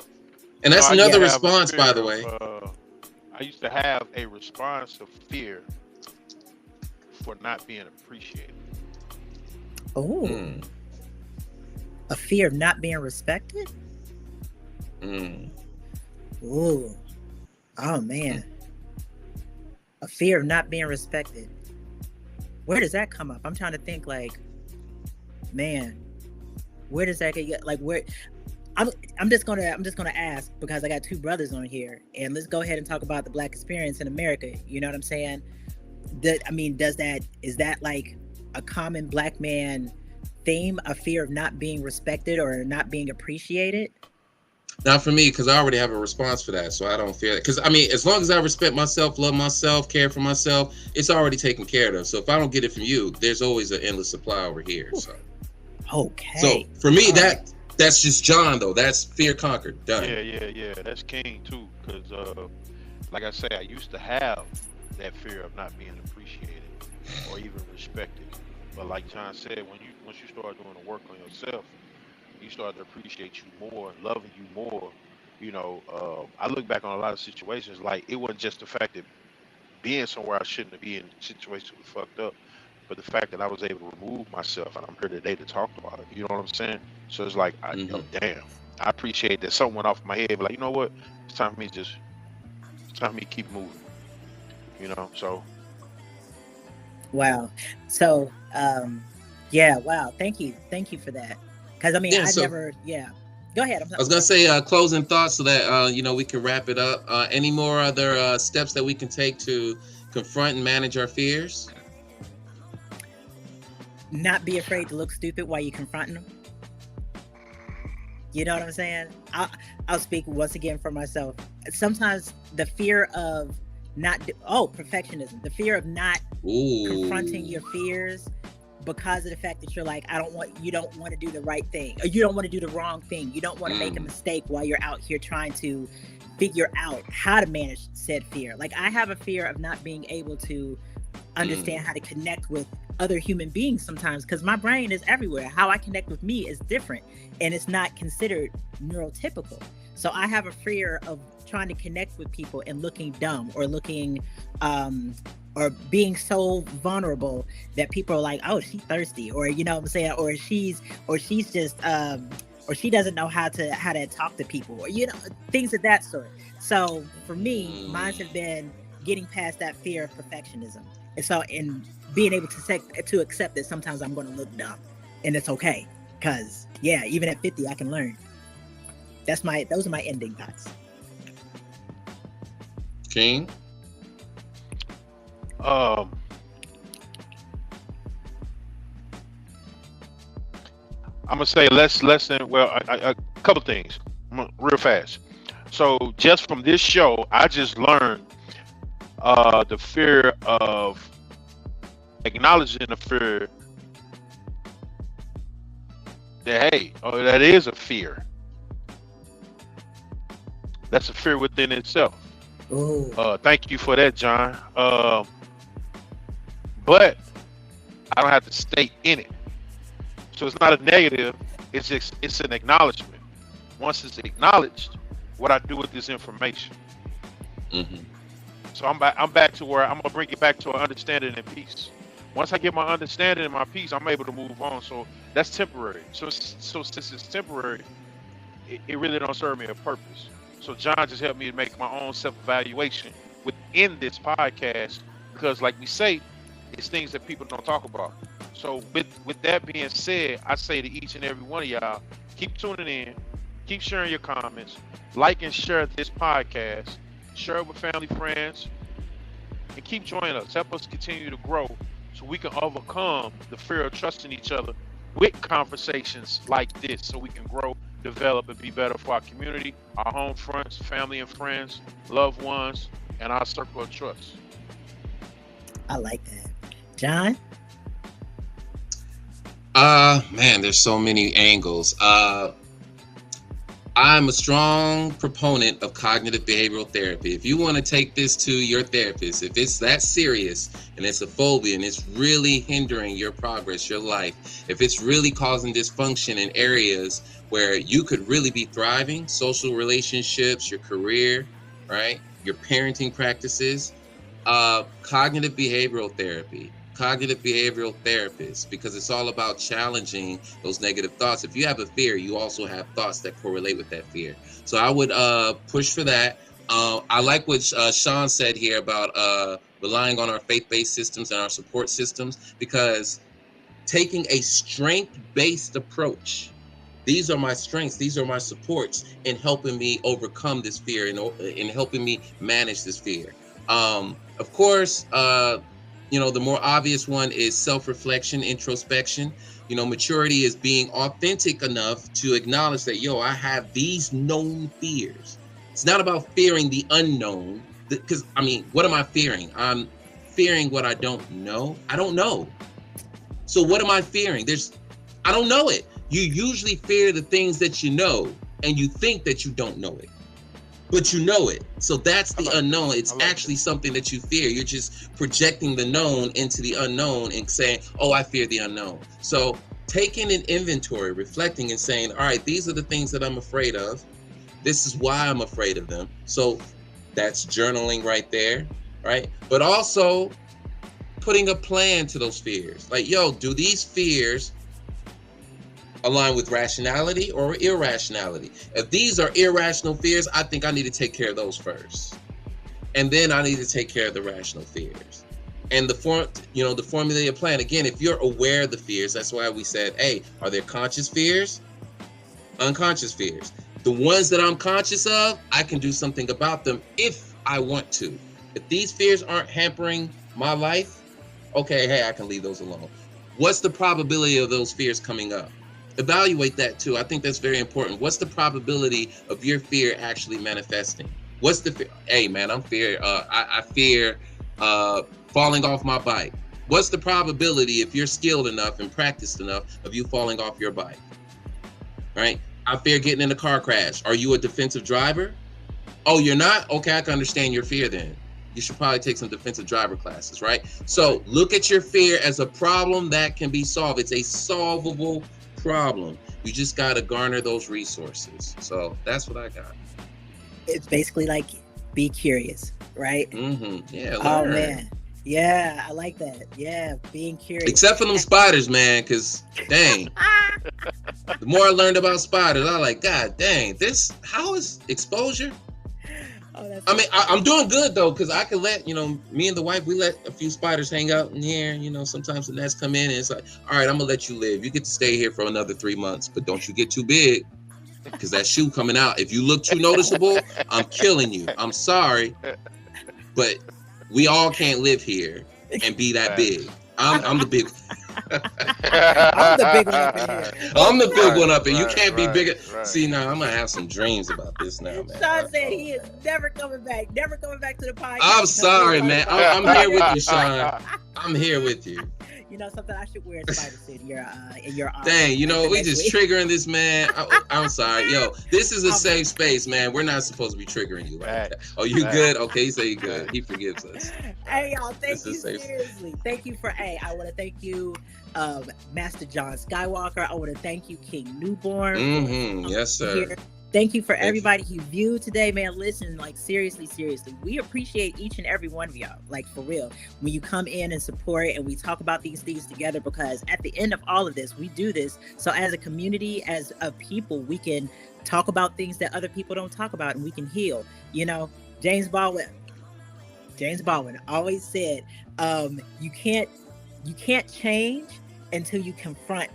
And that's another response, by the way. I used to have a response of fear for not being appreciated. Oh. A fear of not being respected? Ooh. Oh, man. A fear of not being respected. Where does that come up? I'm trying to think like, man, where does that get? Like, where... I'm just gonna ask because I got two brothers on here, and let's go ahead and talk about the Black experience in America. You know what I'm saying? Is that like a common Black man theme, a fear of not being respected or not being appreciated? Not for me, because I already have a response for that, so I don't fear it. Because I mean, as long as I respect myself, love myself, care for myself, it's already taken care of. So if I don't get it from you, there's always an endless supply over here. So okay. So for me, that's just John, though. That's fear conquered. Done. Yeah. That's King, too. Because, like I say, I used to have that fear of not being appreciated or even respected. But like John said, once you start doing the work on yourself, you start to appreciate you more, loving you more. You know, I look back on a lot of situations, like it wasn't just the fact that being somewhere I shouldn't be in, situations was fucked up, but the fact that I was able to remove myself and I'm here today to talk about it. You know what I'm saying? So it's like, damn, I appreciate that something went off my head, but like, you know what? It's time for me to keep moving. You know, so. Wow. So, yeah, wow. Thank you for that. Because I mean, Go ahead. I was gonna say closing thoughts so that we can wrap it up. Any more other steps that we can take to confront and manage our fears? Not be afraid to look stupid while you're confronting them. You know what I'm saying? I'll speak once again for myself. Sometimes the fear of perfectionism, the fear of not confronting your fears because of the fact that you're like, you don't want to do the right thing, or you don't want to do the wrong thing. You don't want to make a mistake while you're out here trying to figure out how to manage said fear. Like I have a fear of not being able to understand how to connect with other human beings sometimes, because my brain is everywhere. How I connect with me is different and it's not considered neurotypical. So I have a fear of trying to connect with people and looking dumb or looking or being so vulnerable that people are like, oh, she's thirsty, or you know what I'm saying, or she's just or she doesn't know how to talk to people, or things of that sort. So for me, mine have been getting past that fear of perfectionism. And being able to accept that sometimes I'm going to look dumb, and it's okay, because even at 50 I can learn. Those are my ending thoughts. King. I'm gonna say a couple things real fast. So just from this show, I just learned the fear of acknowledging the fear that that is a fear. That's a fear within itself. Thank you for that, John. But I don't have to stay in it. So it's not a negative, it's an acknowledgement. Once it's acknowledged, what I do with this information. So I'm back to where I'm gonna bring it back to an understanding and peace. Once I get my understanding and my peace, I'm able to move on. So that's temporary. So since it's temporary, it really don't serve me a purpose. So John just helped me to make my own self-evaluation within this podcast, because like we say, it's things that people don't talk about. So with that being said, I say to each and every one of y'all, keep tuning in, keep sharing your comments, like and share this podcast, share it with family, friends, and keep joining us. Help us continue to grow so we can overcome the fear of trusting each other with conversations like this, so we can grow, develop, and be better for our community, our home fronts, family and friends, loved ones, and our circle of trust. I like that. John? Man, there's so many angles. I'm a strong proponent of cognitive behavioral therapy. If you want to take this to your therapist, if it's that serious and it's a phobia and it's really hindering your progress, your life, if it's really causing dysfunction in areas where you could really be thriving, social relationships, your career, right? Your parenting practices, cognitive behavioral therapist, because it's all about challenging those negative thoughts. If you have a fear, you also have thoughts that correlate with that fear. So I would push for that. I like what Sean said here about relying on our faith-based systems and our support systems, because taking a strength-based approach, these are my strengths, these are my supports in helping me overcome this fear and in helping me manage this fear. Of course, the more obvious one is self-reflection, introspection. Maturity is being authentic enough to acknowledge that, I have these known fears. It's not about fearing the unknown, because, what am I fearing? I'm fearing what I don't know. I don't know. So what am I fearing? I don't know it. You usually fear the things that you know, and you think that you don't know it, but you know it. So that's the unknown. It's actually something that you fear. You're just projecting the known into the unknown and saying, I fear the unknown. So taking an inventory, reflecting and saying, all right, these are the things that I'm afraid of. This is why I'm afraid of them. So that's journaling right there, right? But also putting a plan to those fears. Like, do these fears align with rationality or irrationality? If these are irrational fears, I think I need to take care of those first. And then I need to take care of the rational fears. And the formulate plan, again, if you're aware of the fears, that's why we said, hey, are there conscious fears? Unconscious fears. The ones that I'm conscious of, I can do something about them if I want to. If these fears aren't hampering my life, okay, hey, I can leave those alone. What's the probability of those fears coming up? Evaluate that too. I think that's very important. What's the probability of your fear actually manifesting? What's the fear? Hey man, I fear falling off my bike. What's the probability, if you're skilled enough and practiced enough, of you falling off your bike? Right? I fear getting in a car crash. Are you a defensive driver? Oh, you're not? Okay, I can understand your fear then. You should probably take some defensive driver classes, right? So look at your fear as a problem that can be solved. It's a solvable problem. You just got to garner those resources. So that's what I got. It's basically like, be curious, right? Yeah. Learn. Oh man, yeah, I like that. Yeah, being curious. Except for them spiders, man, because dang, the more I learned about spiders, I like, God dang, how is exposure? I'm doing good though, because I can let, me and the wife, we let a few spiders hang out in here. Sometimes the nets come in and it's like, all right, I'm gonna let you live. You get to stay here for another 3 months, but don't you get too big, because that shoe coming out, if you look too noticeable, I'm killing you. I'm sorry, but we all can't live here and be that big. I'm the big. I'm the big one up in here. I'm the big one up, and you can't be bigger. See, now I'm gonna have some dreams about this now, man. Sean said he is never coming back to the podcast. I'm sorry, man. I'm here with you, Sean. I'm here with you. Something, I should wear a spider suit in your honor. Dang, we just triggering this man. I'm sorry, this is a safe space, man. We're not supposed to be triggering you like that. Oh, you good? Okay, you say you good. He forgives us. Hey, y'all, thank you seriously. Thank you I want to thank you, Master John Skywalker. I want to thank you, King Newborn. Yes, sir. Thank you for Thank you. everybody who viewed today, man. Listen, like seriously, we appreciate each and every one of y'all, like for real. When you come in and support and we talk about these things together, because at the end of all of this, we do this so as a community, as a people, we can talk about things that other people don't talk about, and we can heal. You know, James Baldwin always said, you can't change until you confront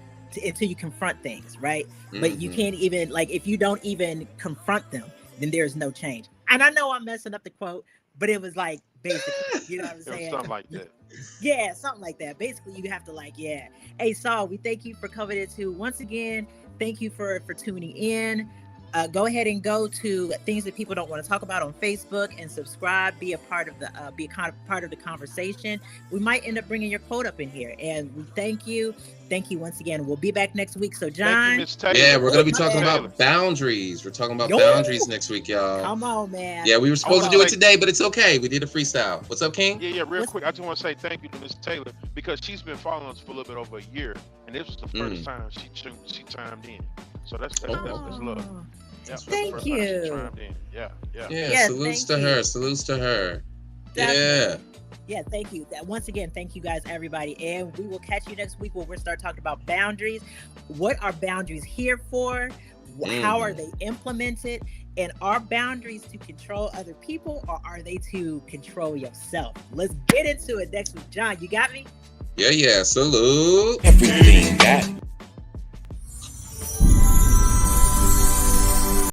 things, right? But you can't even, like, if you don't even confront them, then there's no change. And I know I'm messing up the quote, but it was like basically, you know what I'm saying? Something like that. Yeah, something like that. Basically, you have to, like, yeah. Hey, Saul, we thank you for coming in too. Once again, thank you for tuning in. Go ahead and go to Things That People Don't Want to Talk About on Facebook and subscribe. Be a part of the part of the conversation. We might end up bringing your quote up in here, and we thank you. Thank you once again. We'll be back next week. So, John. Thank you, Ms. Taylor. Yeah, we're gonna be My talking bad. about boundaries. We're talking about Yo. boundaries next week, y'all. Come on, man. Yeah, we were supposed to Hold do on, it today, but it's okay. We did a freestyle. What's up, King? Yeah, real quick. I just want to say thank you to Ms. Taylor, because she's been following us for a little bit over a year, and this was the first time she chimed in. So that's love. Yeah, that's the Thank first time she you. chimed in. Yeah. Yeah, salutes to her. Salutes to her. Yeah. Yeah, thank you. Once again, thank you guys, everybody. And we will catch you next week where we'll start talking about boundaries. What are boundaries here for? How are they implemented? And are boundaries to control other people, or are they to control yourself? Let's get into it next week. John, you got me? Yeah. Salute. Everything that